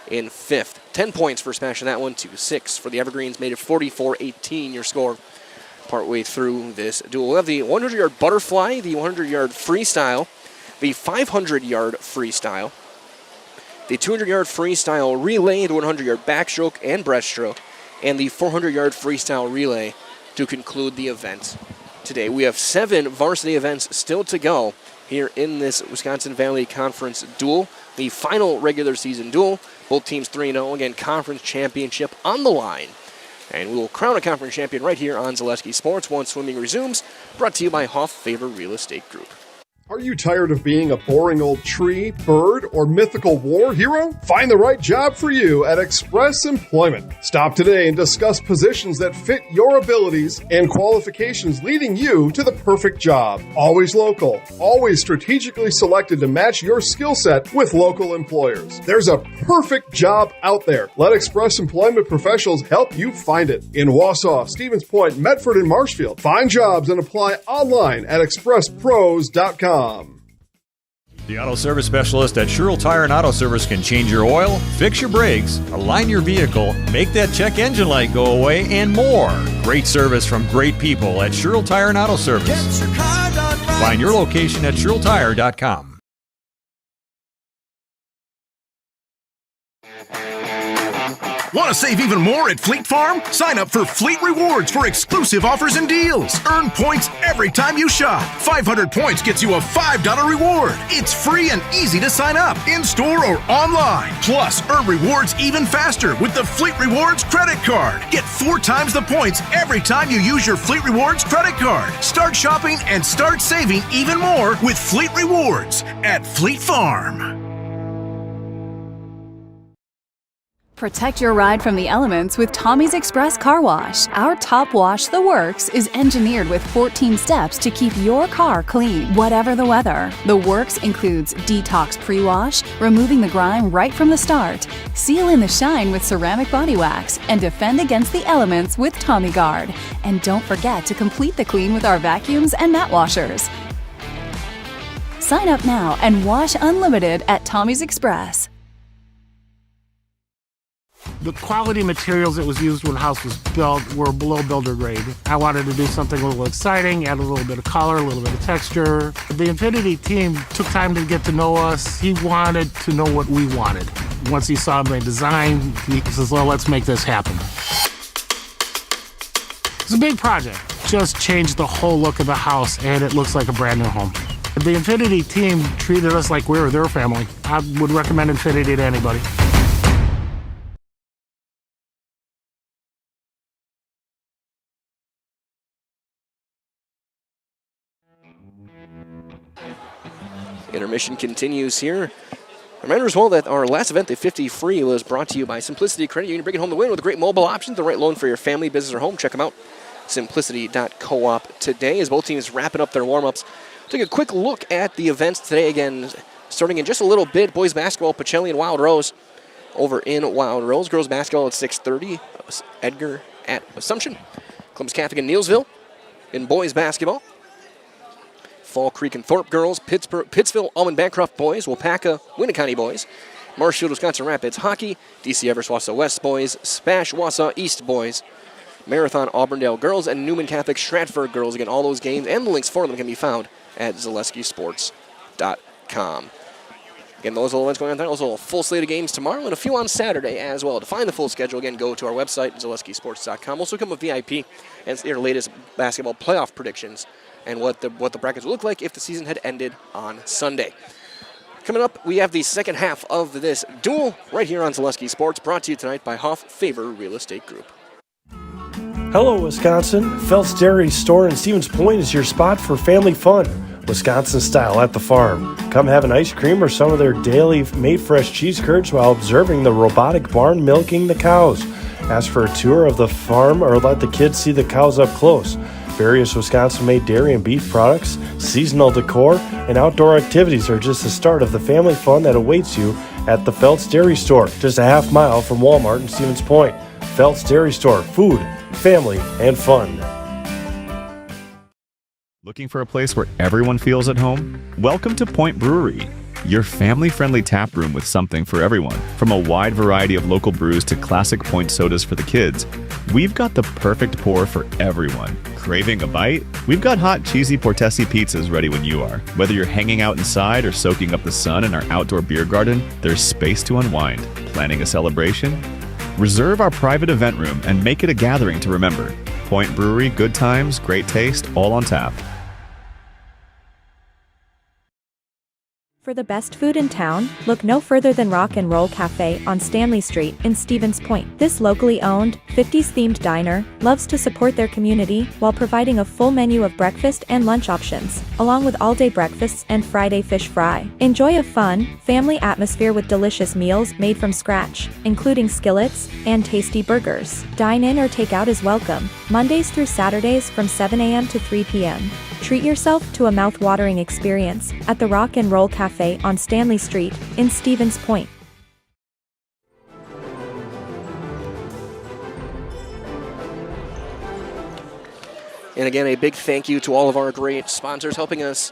in fifth. 10 points for SPASH in that one to 6 for the Evergreens, made it 44-18 your score partway through this duel. We'll have the 100-yard butterfly, the 100-yard freestyle, the 500-yard freestyle, the 200-yard freestyle relay, the 100-yard backstroke and breaststroke, and the 400-yard freestyle relay to conclude the event today. We have 7 varsity events still to go here in this Wisconsin Valley Conference duel, the final regular season duel. Both teams 3-0, again, conference championship on the line. And we will crown a conference champion right here on Zaleski Sports once swimming resumes, brought to you by Hoff Favor Real Estate Group. Are you tired of being a boring old tree, bird, or mythical war hero? Find the right job for you at Express Employment. Stop today and discuss positions that fit your abilities and qualifications, leading you to the perfect job. Always local, always strategically selected to match your skill set with local employers. There's a perfect job out there. Let Express Employment professionals help you find it. In Wausau, Stevens Point, Medford, and Marshfield. Find jobs and apply online at expresspros.com. The auto service specialist at Sherrill Tire and Auto Service can change your oil, fix your brakes, align your vehicle, make that check engine light go away, and more. Great service from great people at Sherrill Tire and Auto Service. Find your location at SherrillTire.com. Want to save even more at Fleet Farm? Sign up for Fleet Rewards for exclusive offers and deals. Earn points every time you shop. 500 points gets you a $5 reward. It's free and easy to sign up, in-store or online. Plus, earn rewards even faster with the Fleet Rewards credit card. Get 4 times the points every time you use your Fleet Rewards credit card. Start shopping and start saving even more with Fleet Rewards at Fleet Farm. Protect your ride from the elements with Tommy's Express Car Wash. Our top wash, The Works, is engineered with 14 steps to keep your car clean, whatever the weather. The Works includes detox pre-wash, removing the grime right from the start, seal in the shine with ceramic body wax, and defend against the elements with Tommy Guard. And don't forget to complete the clean with our vacuums and mat washers. Sign up now and wash unlimited at Tommy's Express. The quality materials that was used when the house was built were below builder grade. I wanted to do something a little exciting, add a little bit of color, a little bit of texture. The Infinity team took time to get to know us. He wanted to know what we wanted. Once he saw my design, he says, well, let's make this happen. It's a big project. Just changed the whole look of the house, and it looks like a brand new home. The Infinity team treated us like we were their family. I would recommend Infinity to anybody. Intermission continues here. Reminder as well that our last event, the 50 Free, was brought to you by Simplicity Credit Union, bringing home the win with great mobile options, the right loan for your family, business, or home. Check them out, simplicity.coop today, as both teams wrapping up their warm-ups. Take a quick look at the events today. Again, starting in just a little bit, boys basketball, Pacelli and Wild Rose over in Wild Rose. Girls basketball at 6:30, Edgar at Assumption. Columbus Catholic and Neelsville in boys basketball. Fall Creek and Thorpe girls, Pittsville, Almond Bancroft boys, Wapaka, Winnicott boys, Marshfield, Wisconsin Rapids hockey, DC Everest, Wausau West boys, SPASH, Wausau East boys, Marathon, Auburndale girls, and Newman Catholic, Stratford girls. Again, all those games and the links for them can be found at ZaleskiSports.com. Again, those are the events going on tonight. Also, a full slate of games tomorrow and a few on Saturday as well. To find the full schedule, again, go to our website, ZaleskiSports.com. Also come with VIP and their latest basketball playoff predictions and what the brackets will look like if the season had ended on Sunday. Coming up, we have the second half of this duel right here on Zaleski Sports, brought to you tonight by Hoff Favor Real Estate Group. Hello, Wisconsin. Phelps Dairy Store in Stevens Point is your spot for family fun. Wisconsin style at the farm. Come have an ice cream or some of their daily made fresh cheese curds while observing the robotic barn milking the cows. Ask for a tour of the farm or let the kids see the cows up close. Various Wisconsin-made dairy and beef products, seasonal decor, and outdoor activities are just the start of the family fun that awaits you at the Phelps Dairy Store, just a half mile from Walmart in Stevens Point. Phelps Dairy Store, food, family, and fun. Looking for a place where everyone feels at home? Welcome to Point Brewery, your family-friendly tap room with something for everyone. From a wide variety of local brews to classic Point sodas for the kids, we've got the perfect pour for everyone. Craving a bite? We've got hot, cheesy Portesi pizzas ready when you are. Whether you're hanging out inside or soaking up the sun in our outdoor beer garden, there's space to unwind. Planning a celebration? Reserve our private event room and make it a gathering to remember. Point Brewery, good times, great taste, all on tap. For the best food in town, look no further than Rock and Roll Cafe on Stanley Street in Stevens Point. This locally owned, 50s-themed diner loves to support their community while providing a full menu of breakfast and lunch options, along with all-day breakfasts and Friday fish fry. Enjoy a fun, family atmosphere with delicious meals made from scratch, including skillets and tasty burgers. Dine in or take out is welcome, Mondays through Saturdays from 7 a.m. to 3 p.m. Treat yourself to a mouth-watering experience at the Rock and Roll Cafe on Stanley Street in Stevens Point. And again, a big thank you to all of our great sponsors helping us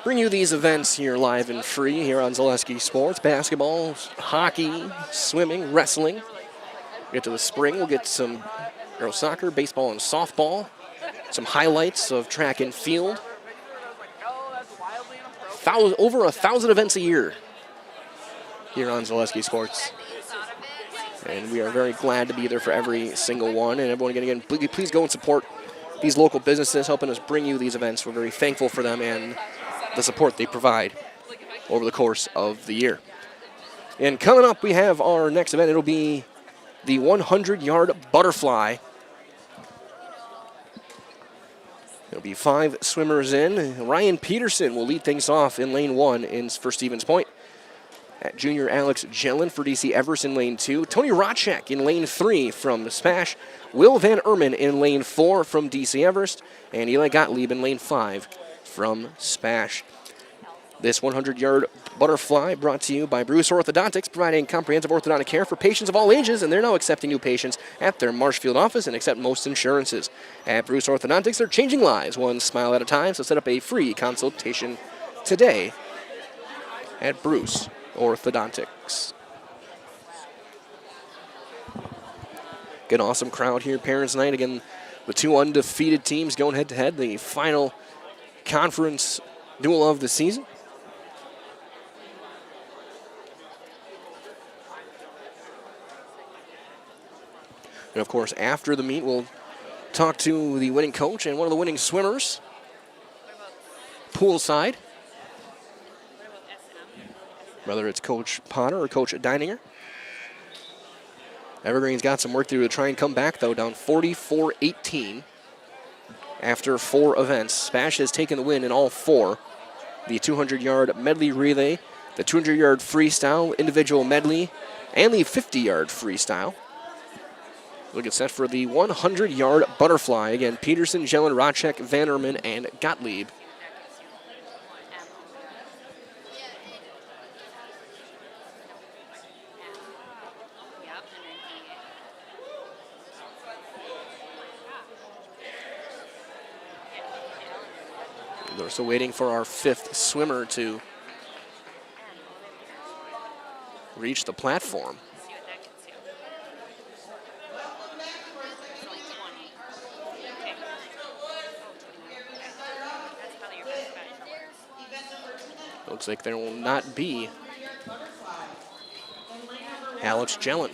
bring you these events here live and free here on Zaleski Sports. Basketball, hockey, swimming, wrestling. Get to the spring, we'll get some girls soccer, baseball, and softball. Some highlights of track and field. Over 1,000 events a year here on Zaleski Sports. And we are very glad to be there for every single one. And everyone, again, please go and support these local businesses helping us bring you these events. We're very thankful for them and the support they provide over the course of the year. And coming up, we have our next event. It'll be the 100-yard butterfly. There'll be 5 swimmers in. Ryan Peterson will lead things off in lane 1 for Stevens Point. At junior Alex Jellin for DC Everest in lane 2. Tony Rotchek in lane 3 from SPASH. Will Van Erman in lane 4 from DC Everest. And Eli Gottlieb in lane 5 from SPASH. This 100-yard butterfly brought to you by Bruce Orthodontics, providing comprehensive orthodontic care for patients of all ages, and they're now accepting new patients at their Marshfield office and accept most insurances. At Bruce Orthodontics, they're changing lives one smile at a time, so set up a free consultation today at Bruce Orthodontics. Good, awesome crowd here, Parents Night. Again, the 2 undefeated teams going head-to-head, the final conference duel of the season. And of course, after the meet, we'll talk to the winning coach and one of the winning swimmers, poolside. Whether it's Coach Potter or Coach Deininger. Evergreen's got some work to do to try and come back, though, down 44-18 after 4 events. SPASH has taken the win in all 4. The 200-yard medley relay, the 200-yard freestyle, individual medley, and the 50-yard freestyle. We'll get set for the 100-yard butterfly. Again, Peterson, Jellin, Rotchek, Van Erman, and Gottlieb. We're still waiting for our 5th swimmer to reach the platform. Looks like there will not be Alex Jellin.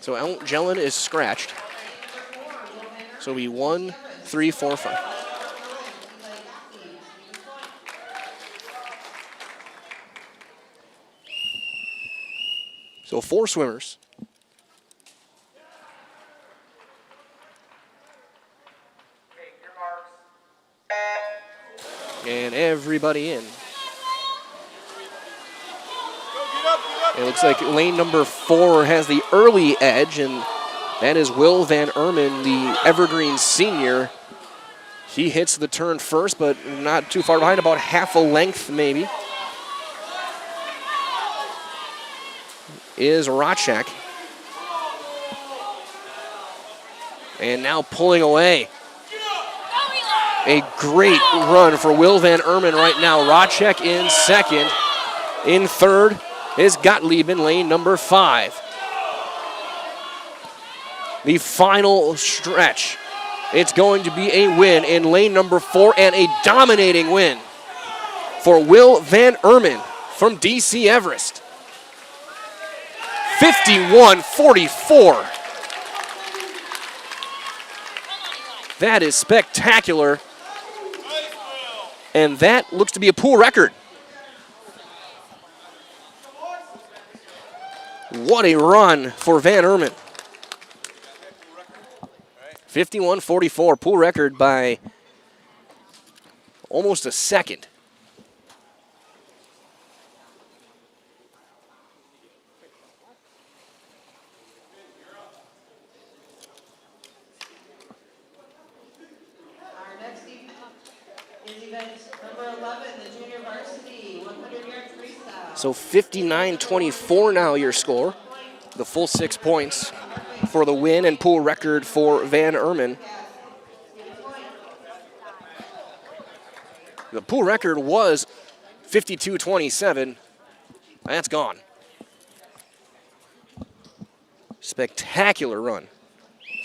So Jellin is scratched. So it'll be 1, 3, 4, 5. So 4 swimmers. And everybody in. It looks like lane number 4 has the early edge, and that is Will Van Ermen, the Evergreen senior. He hits the turn first, but not too far behind, about half a length maybe. Is Racek. And now pulling away. A great run for Will Van Ermen right now. Racek in second. In third is Gottlieb in lane number 5. The final stretch. It's going to be a win in lane number 4 and a dominating win for Will Van Ermen from DC Everest. 51-44. That is spectacular. And that looks to be a pool record. What a run for Van Ermen. 51-44, pool record by almost a second. So 59-24 now your score. The full 6 points for the win and pool record for Van Ermen. The pool record was 52-27. That's gone. Spectacular run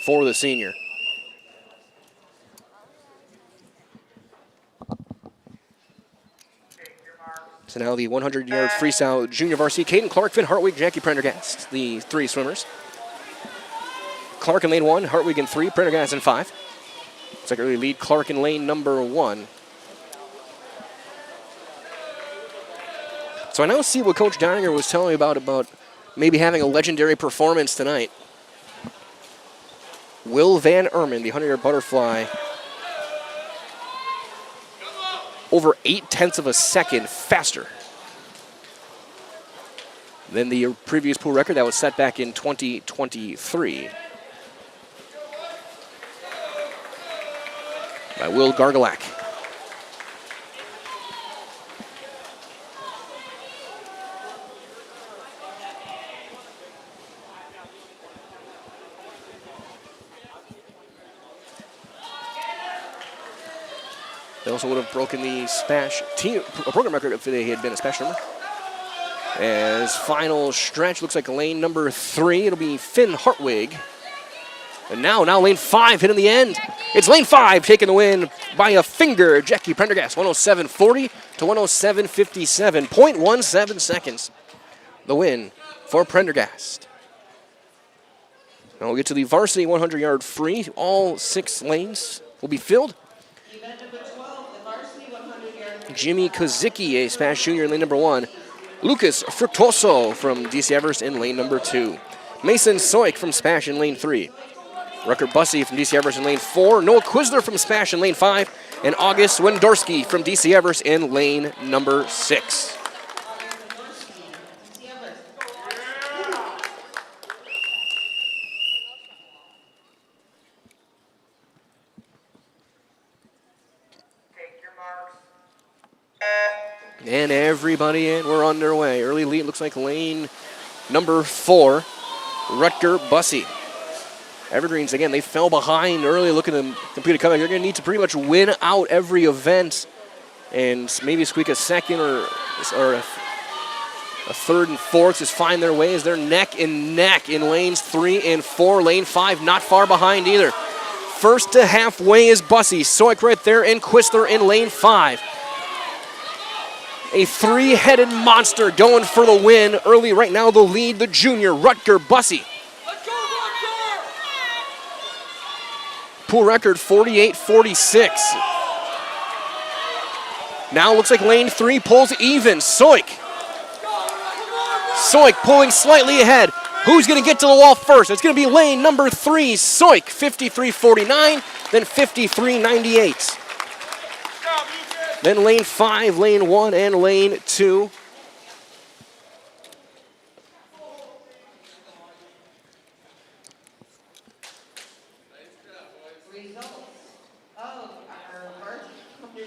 for the senior. So now the 100-yard freestyle junior varsity. Caden Clark, Finn Hartwig, Jackie Prendergast, the 3 swimmers. Clark in lane 1, Hartwig in 3, Prendergast in 5. Looks like early lead, Clark in lane number 1. So I now see what Coach Doniger was telling me about maybe having a legendary performance tonight. Will Van Ermen, the 100-yard butterfly, over 0.8 of a second faster than the previous pool record that was set back in 2023 by Will Gargalak. They also would have broken the SPASH team program record if they had been a SPASH member. As final stretch, looks like lane number 3. It'll be Finn Hartwig. And now lane 5 hitting the end. It's lane 5 taking the win by a finger. Jackie Prendergast, 107.40 to 107.57. 0.17 seconds. The win for Prendergast. Now we'll get to the varsity 100-yard free. All 6 lanes will be filled. Jimmy Kozicki, a SPASH junior in lane number 1. Lucas Fructoso from DC Everest in lane number 2. Mason Soik from SPASH in lane 3. Rucker Bussey from DC Everest in lane 4. Noah Quisler from SPASH in lane 5. And August Wendorski from DC Everest in lane number 6. And everybody in, we're underway. Early lead looks like lane number 4, Rutger Bussey. Evergreens, again, they fell behind early, looking to complete a comeback. They're going to need to pretty much win out every event and maybe squeak a second or a third and fourth, just find their way as they're neck and neck in lanes 3 and 4. Lane 5 not far behind either. First to halfway is Bussey. Soik right there and Quisler in lane 5. A 3-headed monster going for the win. Early right now, the lead, the junior, Rutger Bussey. pool record 48-46. Now looks like lane 3 pulls even. Soik pulling slightly ahead. Who's going to get to the wall first? It's going to be lane number 3, Soik, 53-49, then 53-98. Then lane 5, lane 1, and lane 2.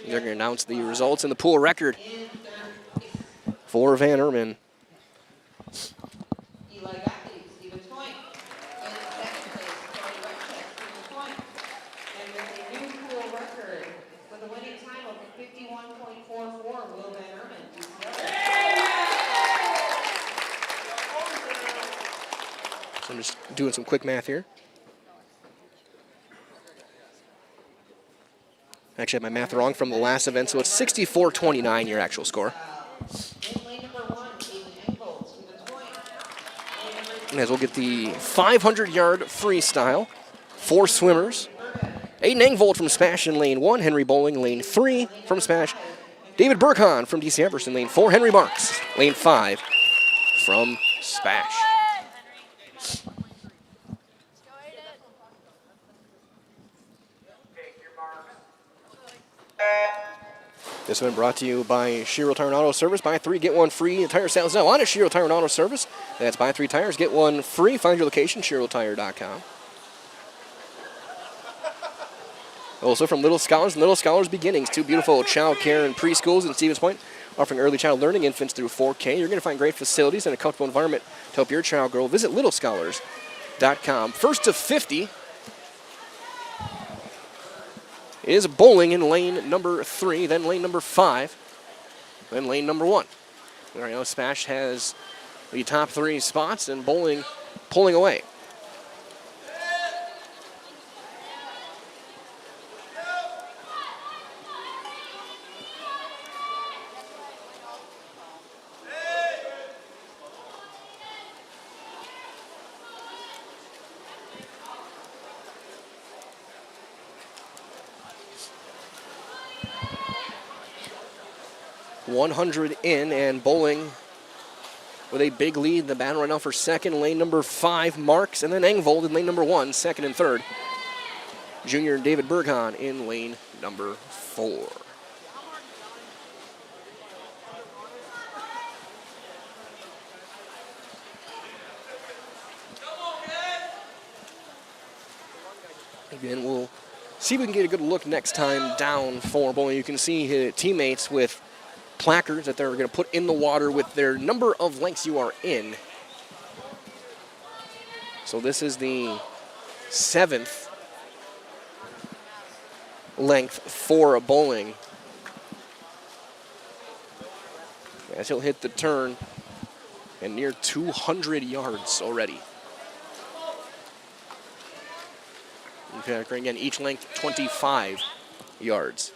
They're going to announce the results in the pool record for Van Erman. So I'm just doing some quick math here. Actually, I had my math wrong from the last event, so it's 64-29, your actual score. And as we'll get the 500-yard freestyle, 4 swimmers. Aiden Engvold from SPASH in lane 1, Henry Bowling lane 3 from SPASH. David Burkhan from DC Everest in lane 4, Henry Marks lane 5 from SPASH. This one brought to you by Shiro Tire and Auto Service. Buy 3, get 1 free. Tire sales now on at Shiro Tire and Auto Service. That's buy 3 tires, get 1 free. Find your location, ShiroTire.com. Also from Little Scholars and Little Scholars Beginnings, 2 beautiful child care and preschools in Stevens Point, offering early child learning, infants through 4K. You're going to find great facilities and a comfortable environment to help your child grow. Visit littlescholars.com. First to 50 is Bowling in lane number 3, then lane number 5, then lane number 1. Right now, SPASH has the top 3 spots and Bowling pulling away. .100 in, and Bowling with a big lead in the battle right now for second. Lane number 5, Marks, and then Engvold in lane number 1, second and third. Junior David Burkhan in lane number 4. Again, we'll see if we can get a good look next time down for Bowling. You can see his teammates with placards that they're going to put in the water with their number of lengths you are in. So this is the 7th length for Bowling. As he'll hit the turn and near 200 yards already. Okay, again, each length 25 yards.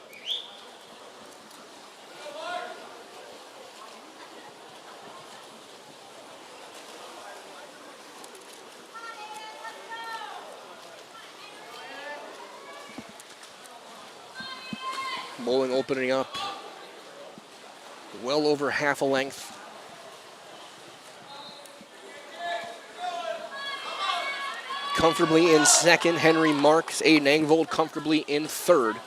Bowling opening up well over half a length. Comfortably in second, Henry Marks. Aiden Engvold comfortably in third.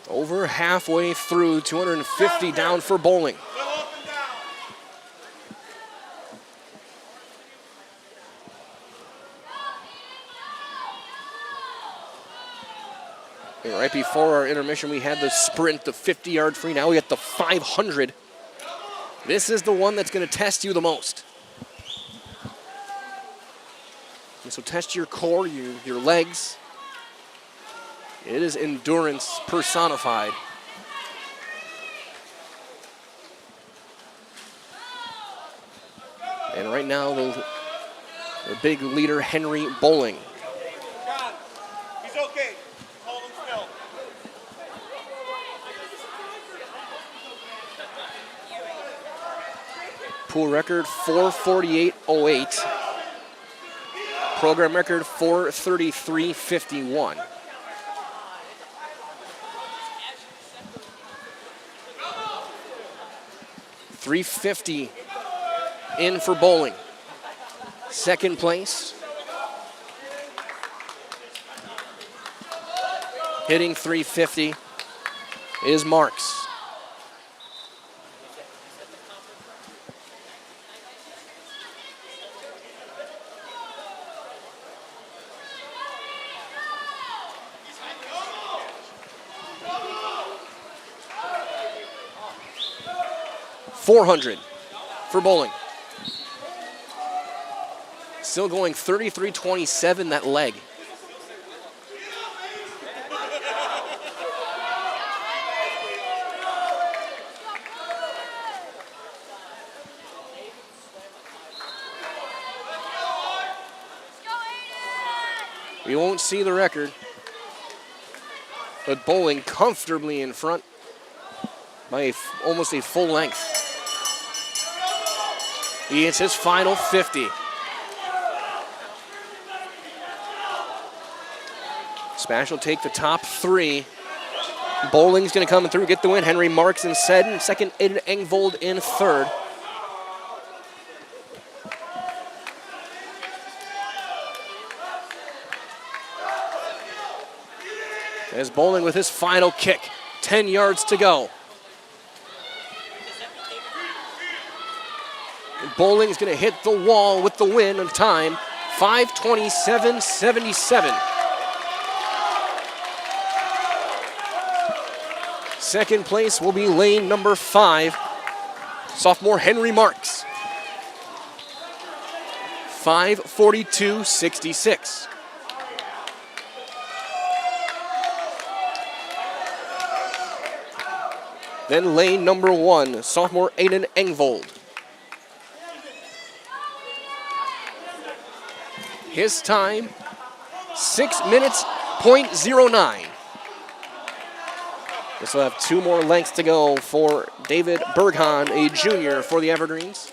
Over halfway through, 250 down for Bowling. And right before our intermission, we had the sprint, the 50-yard free. Now we got the 500. This is the one that's going to test you the most. And so test your core, your legs. It is endurance personified. And right now, their big leader, Henry Bowling. He's okay. Hold him still. Pool record 4:48.08. Program record 4:33.51. $350 in for Bowling. Second place. Hitting .350 is Marks. $400 for Bowling. Still going 33.27 that leg. We won't see the record, but Bowling comfortably in front by almost a full length. He hits his final 50. Spash will take the top three. Bowling's going to come through, get the win. Henry Marks in second, Aiden Engvold in third. As Bowling with his final kick, 10 yards to go. Bowling's going to hit the wall with the win on time, 5:27.77. Second place will be lane number 5, sophomore Henry Marks, 5:42.66. Then lane number 1, sophomore Aiden Engvold. His time, 6 minutes, .09. This will have 2 more lengths to go for David Berghan, a junior for the Evergreens.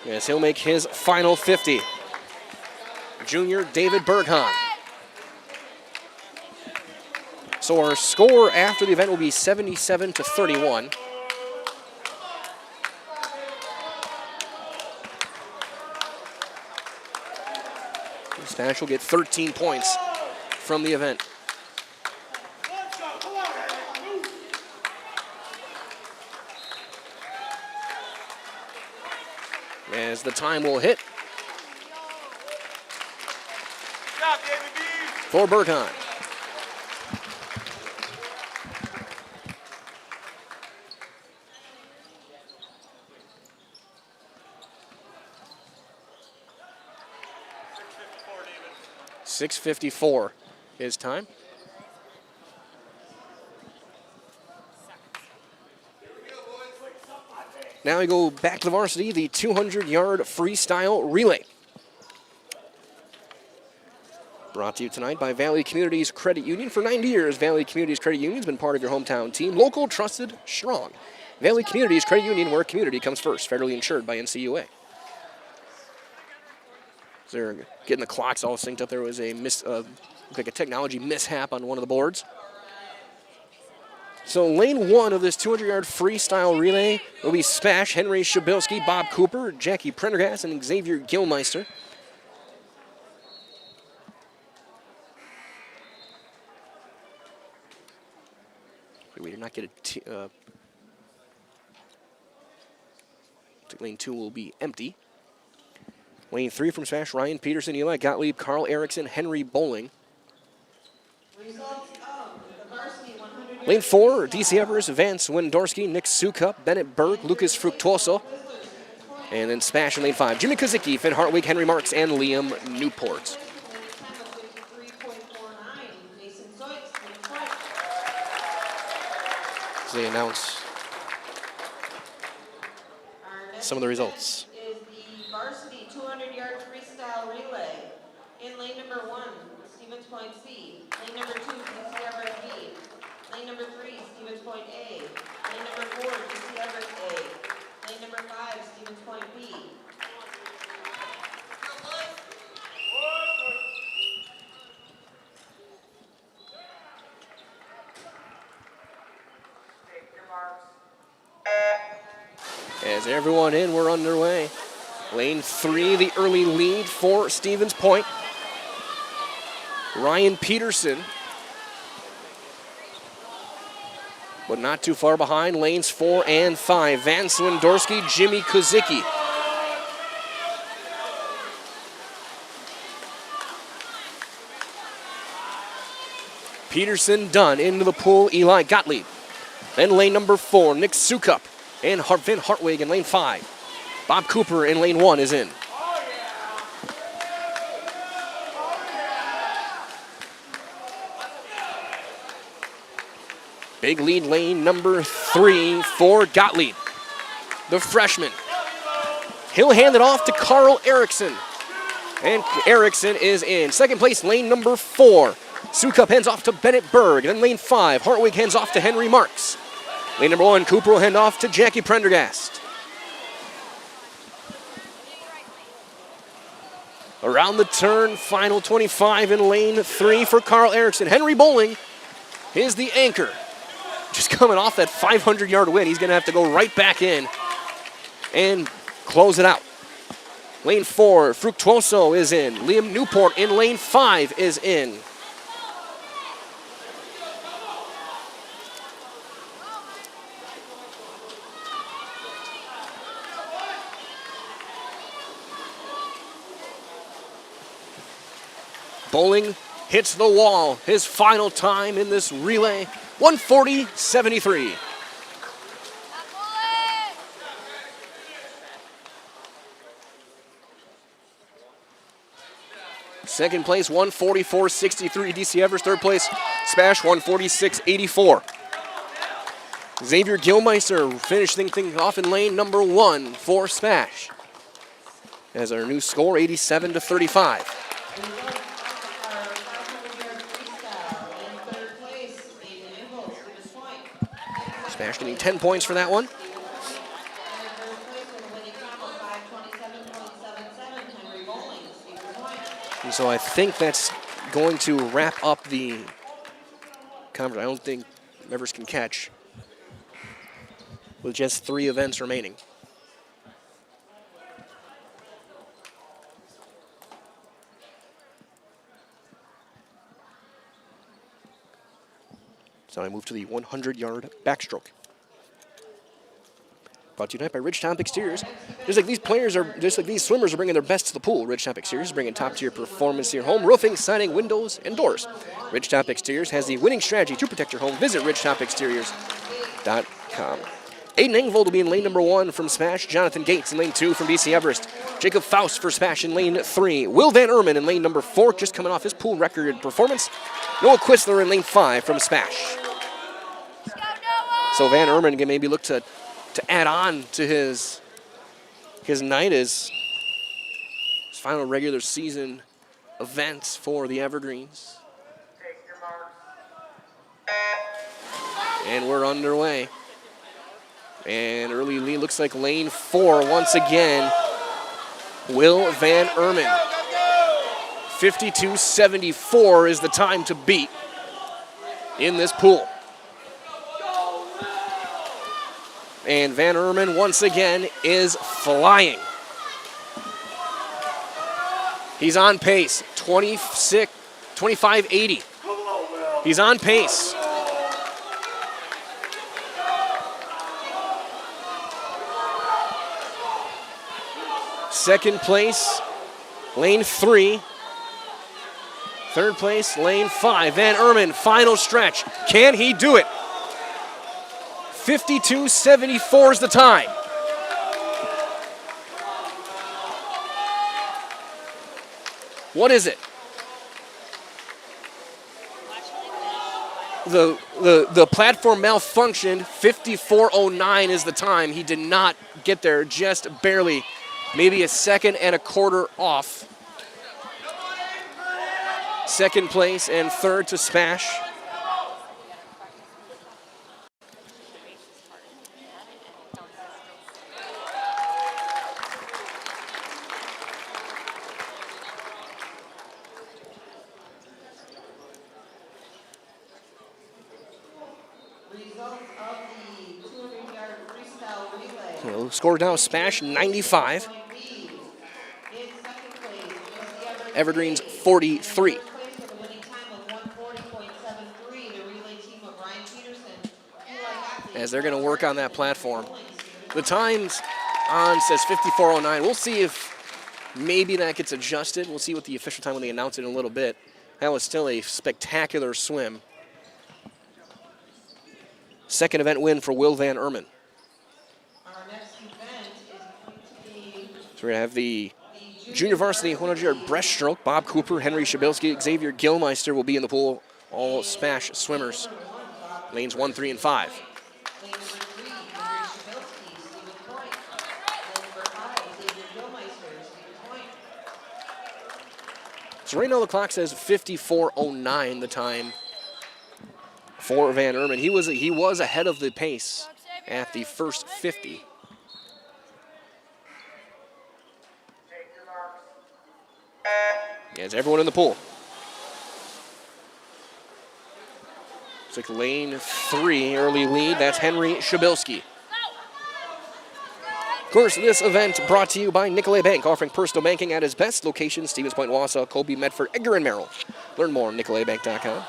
Yes, he'll make his final 50. Junior David Berghan. So our score after the event will be 77-31. Spash will get 13 points from the event. As the time will hit for Berghan. .654 his time. Now we go back to the varsity, the 200-yard freestyle relay. Brought to you tonight by Valley Communities Credit Union. For 90 years, Valley Communities Credit Union has been part of your hometown team. Local, trusted, strong. Valley Communities Credit Union, where community comes first. Federally insured by NCUA. They're getting the clocks all synced up. There was a like a technology mishap on one of the boards. So lane 1 of this 200-yard freestyle relay will be Spash, Henry Shabilski, Bob Cooper, Jackie Prendergast, and Xavier Gilmeister. We did not get a lane 2 will be empty. Lane 3 from Spash, Ryan Peterson, Eli Gottlieb, Carl Erickson, Henry Bowling. Lane 4, DC Everest, Vance Wendorski, Nick Sukup, Bennett Berg, Lucas Fructuoso. And then Spash in lane 5, Jimmy Kazicki, Finn Hartwig, Henry Marks, and Liam Newport. as they announce some of the results. Is the varsity 200-yard freestyle relay. In lane number 1, Stevens Point C. Lane number 2, DC Everett B. Lane number 3, Stevens Point A. Lane number 4, DC Everett A. Lane number 5, Stevens Point B. As everyone in, we're underway. Lane 3, the early lead for Stevens Point. Ryan Peterson, but not too far behind. Lanes 4 and 5. Van Swindorsky, Jimmy Kozicki. Peterson done into the pool. Eli Gottlieb. Then lane number 4, Nick Sukup and Finn Hartwig in lane 5. Bob Cooper in lane 1 is in. Big lead lane number 3 for Gottlieb, the freshman. He'll hand it off to Carl Erickson. And Erickson is in. Second place, lane number 4. Sukup hands off to Bennett Berg. Then lane 5, Hartwig hands off to Henry Marks. Lane number 1, Cooper will hand off to Jackie Prendergast. Around the turn, final 25 in lane 3 for Carl Erickson. Henry Bowling is the anchor. Just coming off that 500-yard win, he's going to have to go right back in and close it out. Lane 4, Fructuoso is in. Liam Newport in lane 5 is in. Bowling hits the wall. His final time in this relay, 1:40.73. Second place, 1:44.63. DC Everest. Third place, SPASH, 1:46.84. Xavier Gilmeister finishing things off in lane number 1 for SPASH. As our new score, 87-35. SPASH getting 10 points for that one. And so I think that's going to wrap up the conference. I don't think Everest can catch with just 3 events remaining. So I move to the 100-yard backstroke. Brought to you tonight by Ridgetop Exteriors. Just like these swimmers are bringing their best to the pool, Ridgetop Exteriors is bringing top-tier performance to your home, roofing, siding, windows, and doors. Ridgetop Exteriors has the winning strategy to protect your home. Visit ridgetopexteriors.com. Aiden Engvold will be in lane number 1 from SPASH. Jonathan Gates in lane 2 from DC Everest. Jacob Faust for SPASH in lane 3. Will Van Erman in lane number 4, just coming off his pool record performance. Noah Quisler in lane 5 from SPASH. So Van Erman can maybe look to add on to his night as his final regular season events for the Evergreens. And we're underway. And early lead looks like lane 4 once again. Will Van Erman. 52.74 is the time to beat in this pool. And Van Erman once again is flying. He's on pace, 25.80. He's on pace. Second place, lane 3. Third place, lane 5. Van Erman, final stretch. Can he do it? 52.74 is the time. What is it? the platform malfunctioned. 54:09 is the time. He did not get there, just barely, maybe a second and a quarter off. Second place and third to SPASH. Score now SPASH 95. Evergreen's 43. As they're going to work on that platform. The times on says 54:09. We'll see if maybe that gets adjusted. We'll see what the official time when they announce it in a little bit. That was still a spectacular swim. Second event win for Will Van Ermen. So we're going to have the junior varsity 100-yard breaststroke. Bob Cooper, Henry Shabilsky, Xavier Gilmeister will be in the pool. All SPASH swimmers. Lanes 1, 3, and 5. So right now the clock says 54:09 the time for Van Ermen. He was ahead of the pace at the first 50. As everyone in the pool. It's like lane 3, early lead. That's Henry Shabilsky. Of course, this event brought to you by Nicolay Bank, offering personal banking at its best locations: Stevens Point, Wausau, Colby, Medford, Edgar, and Merrill. Learn more on nicolaybank.com.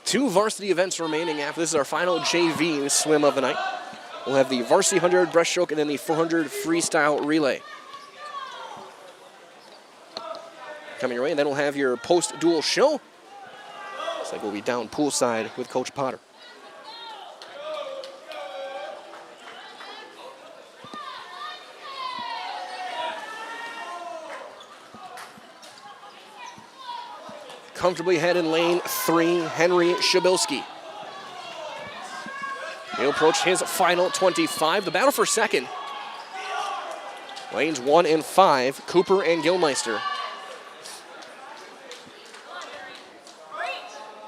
Two varsity events remaining after this is our final JV swim of the night. We'll have the varsity 100 breaststroke and then the 400 freestyle relay. Coming your way, and then we'll have your post-dual show. Looks like we'll be down poolside with Coach Potter. Comfortably ahead in lane 3, Henry Shabilsky. He'll approach his final 25. The battle for second. Lanes 1 and 5, Cooper and Gilmeister.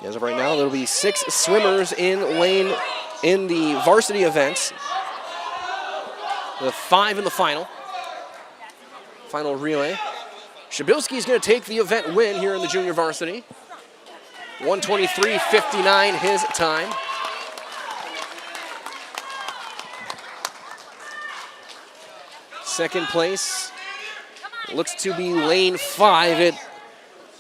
As of right now, there'll be 6 swimmers in the varsity events. The 5 in the final relay. Shabilsky is going to take the event win here in the junior varsity. 1:23.59 his time. Second place looks to be lane 5.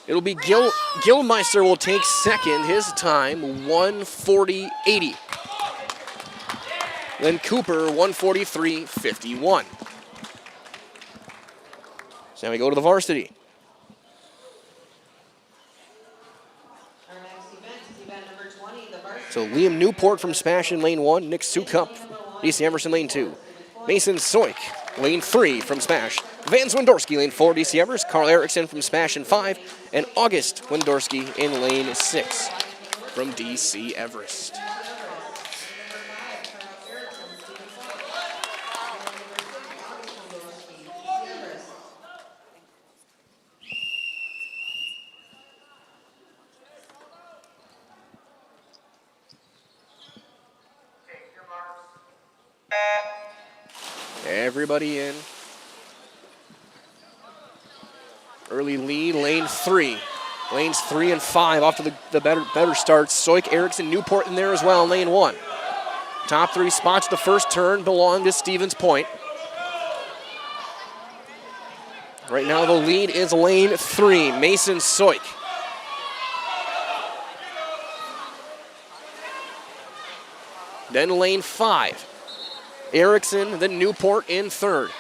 It'll be Gilmeister will take second. His time 1:40.80. Then Cooper 1:43.51. So now we go to the varsity. So Liam Newport from SPASH in lane 1, Nick Sukup, DC Emerson lane 2, Mason Soik lane 3 from SPASH, Vance Wendorski lane 4, DC Everest, Carl Erickson from SPASH in 5, and August Wendorski in lane 6 from DC Everest. Everybody in. Early lead, lane 3. Lanes 3 and 5 off to the better starts. Soik, Erickson, Newport in there as well in lane 1. Top 3 spots the first turn belong to Stevens Point. Right now the lead is lane 3, Mason Soik. Then lane 5. Erickson, then Newport in third.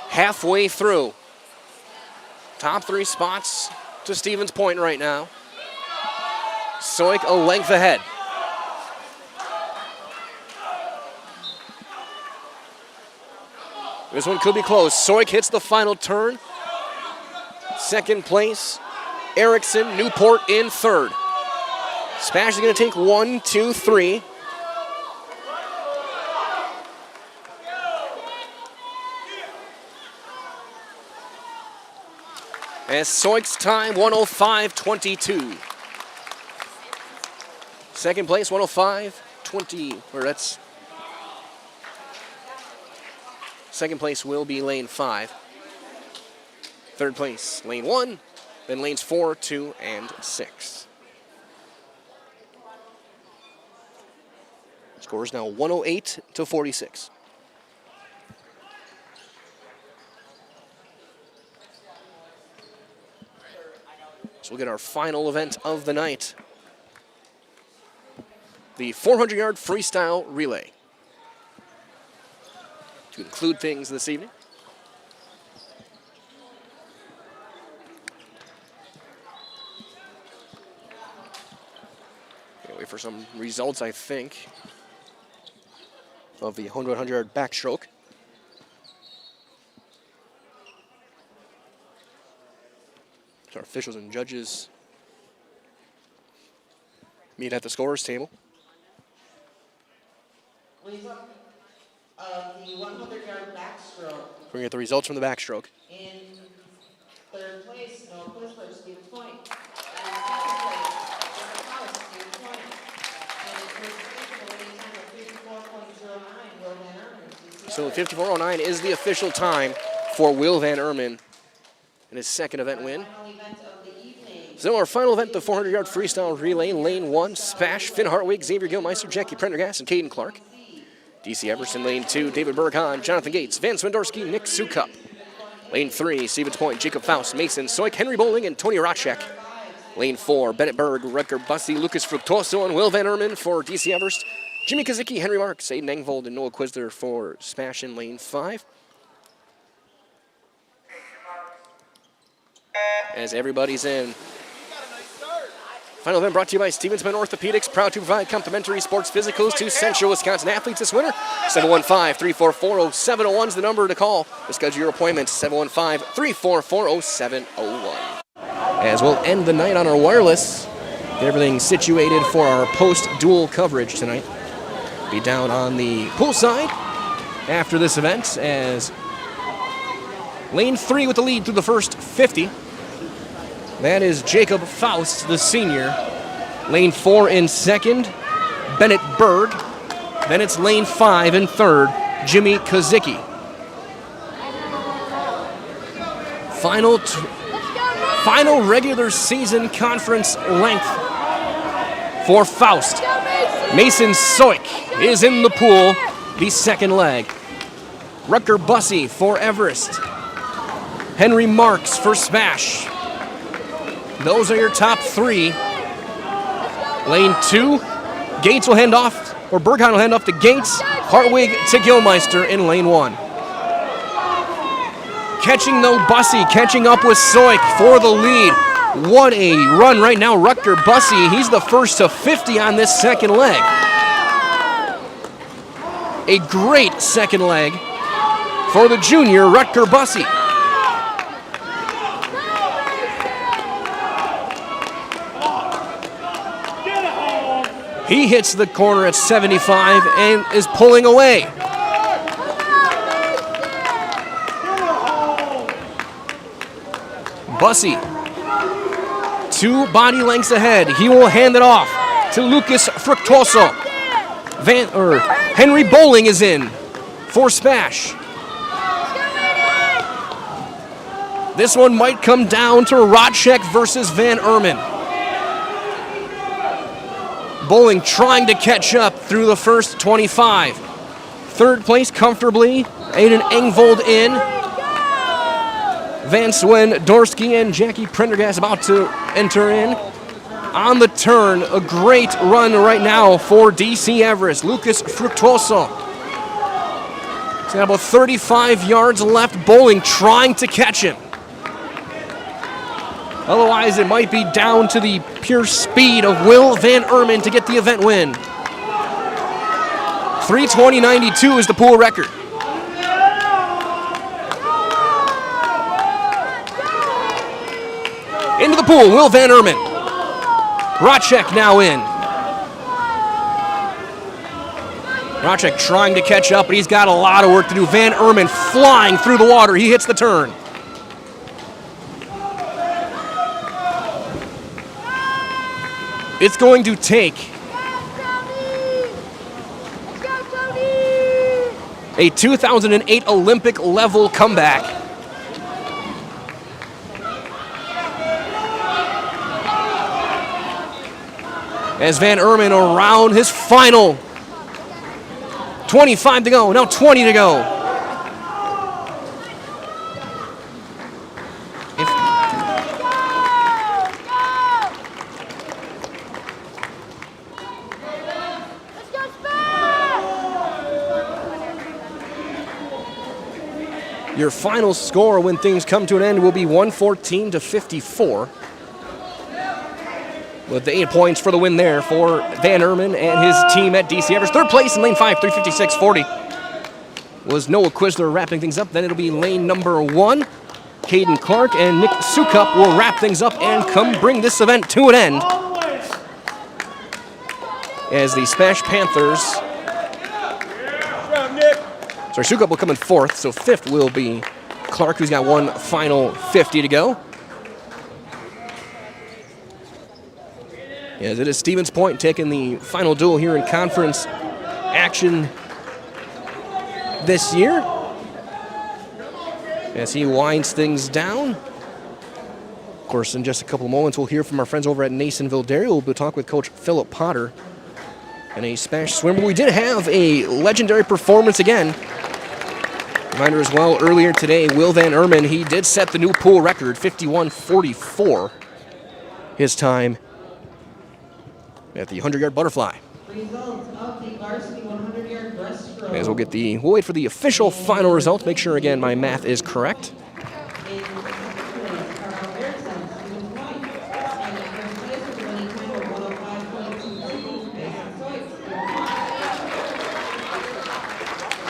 Halfway through. Top 3 spots to Stevens Point right now. Soik a length ahead. This one could be close. Soik hits the final turn. Second place, Erickson Newport in third. Spash is going to take 1, 2, 3. As Soik's time, 105.22. Second place, 105.20, or that's... Second place will be lane 5. Third place, lane 1, then lanes 4, 2, and 6. Score is now 108-46. So we'll get our final event of the night. The 400-yard freestyle relay. To include things this evening, wait for some results, I think, of the 100-yard backstroke. So our officials and judges meet at the scorer's table. The 100-yard backstroke. We're going to get the results from the backstroke. In third place, Noah Quisler, Stevens Point. In second place, Derek House, Stevens Point. And in first place, the winning time of 54.09, Will Van Ermen. So 54.09 is the official time for Will Van Ermen in his second event win. So our final event, the 400-yard freestyle relay, lane 1, Spash, Finn Hartwig, Xavier Gilmeister, Jackie Prendergast, and Caden Clark. DC Everest in lane 2, David Berghan, Jonathan Gates, Van Swindorsky, Nick Sukup. Lane 3, Stevens Point, Jacob Faust, Mason Soik, Henry Bowling, and Tony Rotchek. Lane 4, Bennett Berg, Rutger Bussey, Lucas Fructoso, and Will Van Ermen for DC Everest. Jimmy Kazicki, Henry Marks, Aiden Engvold, and Noah Quisler for Spash in lane 5. As everybody's in. Final event brought to you by Stevens Point Orthopedics, proud to provide complimentary sports physicals to Central Wisconsin athletes this winter. 715-344-0701 is the number to call to schedule your appointment. 715-344-0701. As we'll end the night on our wireless, get everything situated for our post-dual coverage tonight. Be down on the poolside after this event as lane 3 with the lead through the first 50. That is Jacob Faust, the senior. Lane 4 in second, Bennett Berg. Then it's lane 5 in third, Jimmy Kazicki. Final regular season conference length for Faust. Mason Soik is in the pool, the second leg. Rutger Bussey for Everest. Henry Marks for Spash. Those are your top 3. Lane 2, Gates will hand off, or Berghan will hand off to Gates. Hartwig to Gilmeister in lane 1. Catching though Bussey, catching up with Soik for the lead. What a run right now, Rutger Bussey. He's the first to 50 on this second leg. A great second leg for the junior, Rutger Bussey. He hits the corner at 75 and is pulling away. Bussey, 2 body lengths ahead. He will hand it off to Lucas Fructoso. Henry Bowling is in for Spash. This one might come down to Rotchek versus Van Ermen. Bowling trying to catch up through the first 25. Third place comfortably, Aiden Engvold in. Van Swindorsky and Jackie Prendergast about to enter in. On the turn, a great run right now for DC Everest. Lucas Fructoso. He's got about 35 yards left. Bowling trying to catch him. Otherwise, it might be down to the pure speed of Will Van Ermen to get the event win. 3:20.92 is the pool record. Into the pool, Will Van Ermen. Racek now in. Racek trying to catch up, but he's got a lot of work to do. Van Ermen flying through the water. He hits the turn. It's going to take a 2008 Olympic level comeback. As Van Ermen around his final 25 to go, now 20 to go. Your final score when things come to an end will be 114 to 54. With the 8 points for the win there for Van Ermen and his team at DC Everest. Third place in lane 5, 356.40. Was Noah Quisler wrapping things up. Then it'll be lane number 1. Caden Clark and Nick Sukup will wrap things up and come bring this event to an end. As the SPASH Panthers... Sorry, Sukup will come in 4th, so 5th will be Clark, who's got one final 50 to go. As it is Stevens Point taking the final duel here in conference action this year. As he winds things down. Of course, in just a couple of moments, we'll hear from our friends over at Nasonville Dairy. We'll talk with Coach Philip Potter and a SPASH swimmer. We did have a legendary performance again. Reminder as well, earlier today, Will Van Ermen, he did set the new pool record, 51:44. His time at the 100-yard butterfly. Results of the varsity 100-yard breaststroke. As we'll wait for the official final result. Make sure again my math is correct.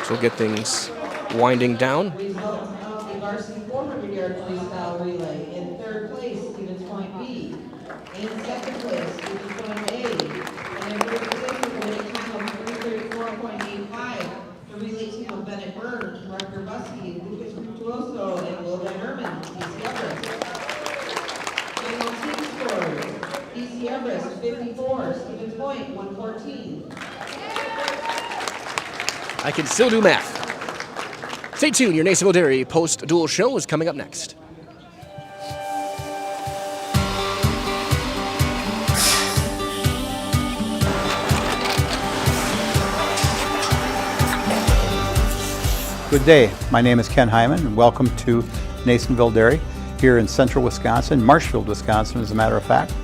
So we'll get things winding down. Results of the varsity 400-yard freestyle relay. In 3rd place, Stevens Point B. In 2nd place, Stevens Point A. And in 3rd place, with a winning time of 334.85, the relay team of Bennett Burns, Parker Buskey, Lucas Frutuoso, and Will Van Ermen, DC Everest. Final team scores: DC Everest 54, Stevens Point 114. I can still do math. Stay tuned. Your Nasonville Dairy post-duel show is coming up next. Good day. My name is Ken Hyman, and welcome to Nasonville Dairy here in central Wisconsin, Marshfield, Wisconsin, as a matter of fact.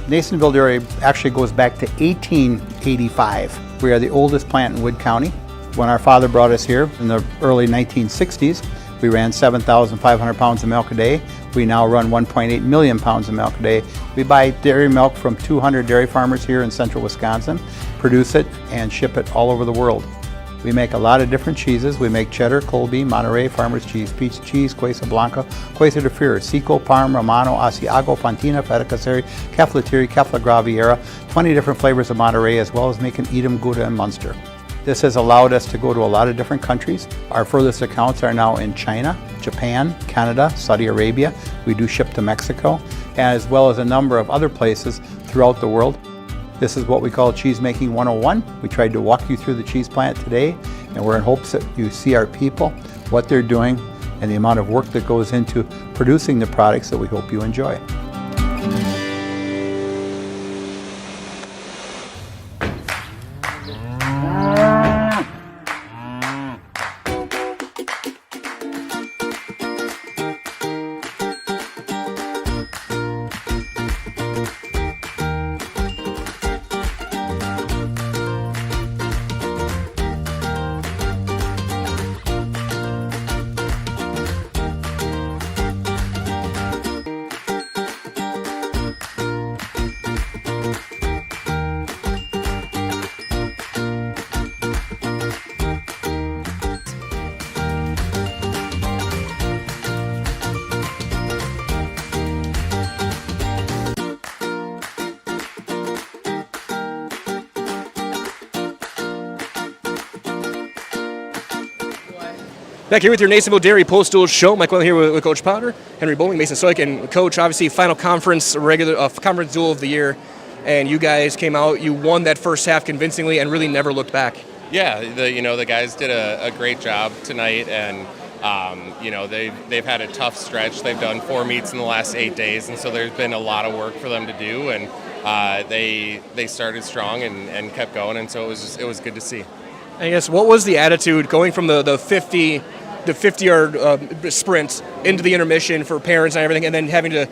Nasonville Dairy actually goes back to 1885. We are the oldest plant in Wood County. When our father brought us here in the early 1960s, we ran 7,500 pounds of milk a day. We now run 1.8 million pounds of milk a day. We buy dairy milk from 200 dairy farmers here in central Wisconsin, produce it, and ship it all over the world. We make a lot of different cheeses. We make cheddar, Colby, Monterey, Farmer's Cheese, Peach Cheese, Quesa Blanca, Quesa de Fure, Seco, Parm, Romano, Asiago, Fontina, Feta Caseri, Caflatiri, Cafla Graviera, 20 different flavors of Monterey, as well as making Edam, Gouda, and Munster. This has allowed us to go to a lot of different countries. Our furthest accounts are now in China, Japan, Canada, Saudi Arabia. We do ship to Mexico, as well as a number of other places throughout the world. This is what we call Cheese Making 101. We tried to walk you through the cheese plant today, and we're in hopes that you see our people, what they're doing, and the amount of work that goes into producing the products that we hope you enjoy. Back here with your Nasonville Dairy Post-Duel Show. Mike Wellen here with Coach Potter, Henry Bowling, Mason Stoik, and Coach, obviously final conference conference duel of the year, and you guys came out, you won that first half convincingly and really never looked back. Yeah, the guys did a great job tonight, and they've had a tough stretch. They've done 4 meets in the last 8 days, and so there's been a lot of work for them to do, and they started strong and kept going, and so it was good to see. I guess, what was the attitude going from the 50-yard sprint into the intermission for parents and everything, and then having to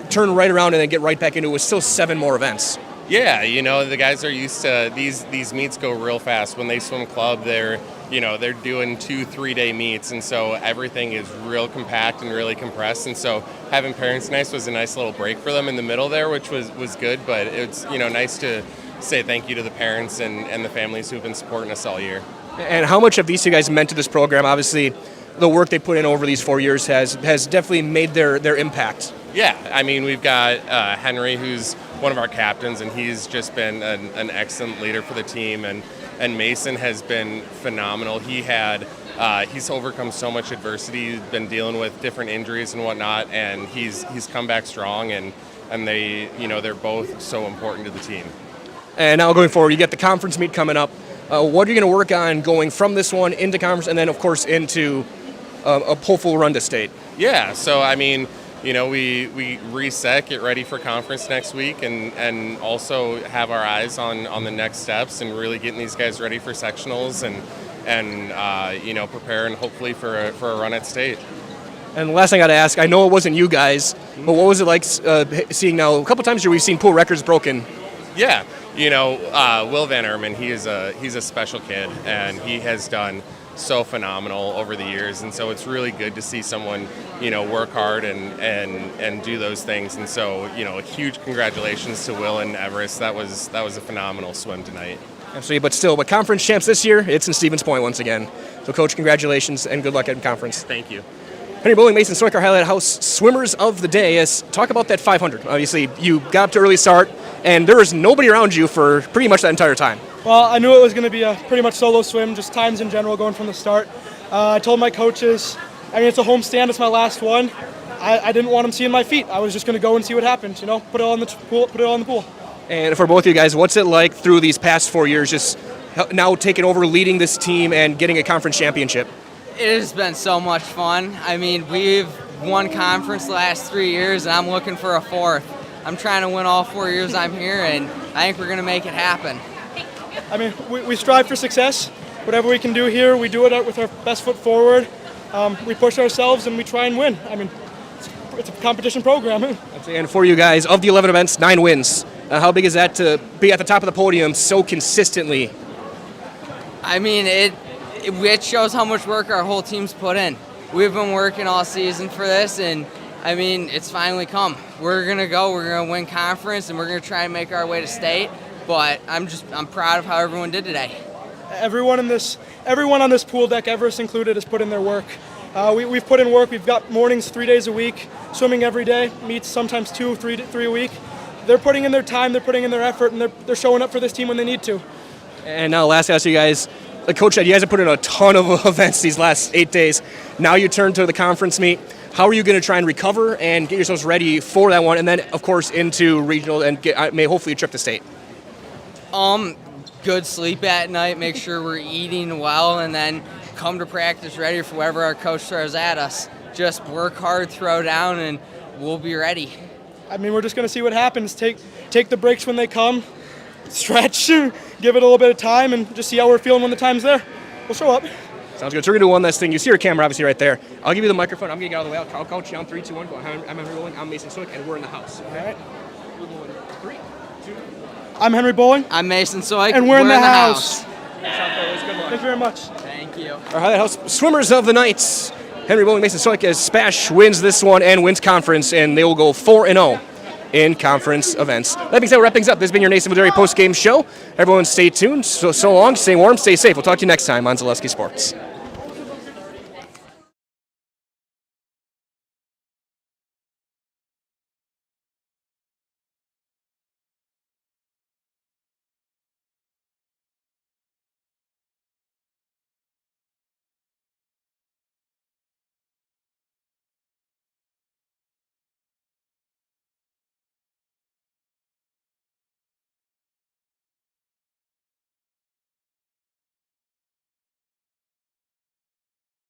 turn right around and then get right back into it with still 7 more events? Yeah, the guys are used to these meets go real fast. When they swim club, they're doing 2-3 day meets, and so everything is real compact and really compressed. And so having parents nice was a nice little break for them in the middle there, which was good. But it's nice to say thank you to the parents and the families who've been supporting us all year. And how much have these two guys meant to this program? Obviously, the work they put in over these 4 years has definitely made their impact. Yeah, I mean, we've got Henry, who's one of our captains, and he's just been an excellent leader for the team. And Mason has been phenomenal. He's overcome so much adversity. He's been dealing with different injuries and whatnot, and he's come back strong. And they're both so important to the team. And now going forward, you get the conference meet coming up. What are you going to work on going from this one into conference, and then of course into a hopeful run to state? Yeah, so I mean, we reset, get ready for conference next week, and also have our eyes on the next steps and really getting these guys ready for sectionals and prepare and hopefully for a run at state. And the last thing I got to ask, I know it wasn't you guys, but what was it like seeing now a couple times here we've seen pool records broken? Yeah, Will Van Erman, he's a special kid, and he has done so phenomenal over the years, and so it's really good to see someone work hard and do those things. And so a huge congratulations to Will and Everest. That was a phenomenal swim tonight. Absolutely, but conference champs this year, it's in Stevens Point once again. So Coach, congratulations and good luck at conference. Thank you. Henry Bowling, Mason Stoik, our Highlight House swimmers of the day. Talk about that 500. Obviously, you got up to early start, and there was nobody around you for pretty much that entire time. Well, I knew it was going to be a pretty much solo swim, just times in general going from the start. I told my coaches, it's a home stand, it's my last one. I didn't want them seeing my feet. I was just going to go and see what happens, put it on the pool. And for both of you guys, what's it like through these past 4 years, just now taking over, leading this team, and getting a conference championship? It has been so much fun. We've won conference the last 3 years, and I'm looking for a 4th. I'm trying to win all 4 years I'm here, and I think we're going to make it happen. We strive for success. Whatever we can do here, we do it with our best foot forward. We push ourselves, and we try and win. It's a competition program. And for you guys, of the 11 events, 9 wins. How big is that to be at the top of the podium so consistently? It shows how much work our whole team's put in. We've been working all season for this, and it's finally come. We're gonna win conference, and we're gonna try and make our way to state. But I'm proud of how everyone did today. Everyone on this pool deck, Everest included, has put in their work. We've put in work. We've got mornings 3 days a week, swimming every day, meets sometimes 3 a week. They're putting in their time, they're putting in their effort, and they're showing up for this team when they need to. And now last ask you guys, like Coach said, you guys have put in a ton of events these last 8 days. Now you turn to the conference meet. How are you going to try and recover and get yourselves ready for that one, and then, of course, into regional and hopefully a trip to state? Good sleep at night, make sure we're eating well, and then come to practice ready for whatever our coach throws at us. Just work hard, throw down, and we'll be ready. We're just going to see what happens. Take the breaks when they come, stretch, give it a little bit of time, and just see how we're feeling when the time's there. We'll show up. Sounds good. So we're going to do one last thing. You see your camera obviously right there. I'll give you the microphone. I'm going to get out of the way. I'll count you down. 3, 2, 1. Go. I'm Henry Bowling. I'm Mason Stoik, and we're in the house. All right. We're going 3, 2. I'm Henry Bowling. I'm Mason Stoik. And we're in the house. Thank you very much. Thank you. Our Highlight House swimmers of the night. Henry Bowling, Mason Stoik, as SPASH wins this one and wins conference, and they will go 4-0 in conference events. That being said, we'll wrap things up. This has been your Nasonville Dairy post-game show. Everyone stay tuned. So long, stay warm, stay safe. We'll talk to you next time on Zaleski Sports.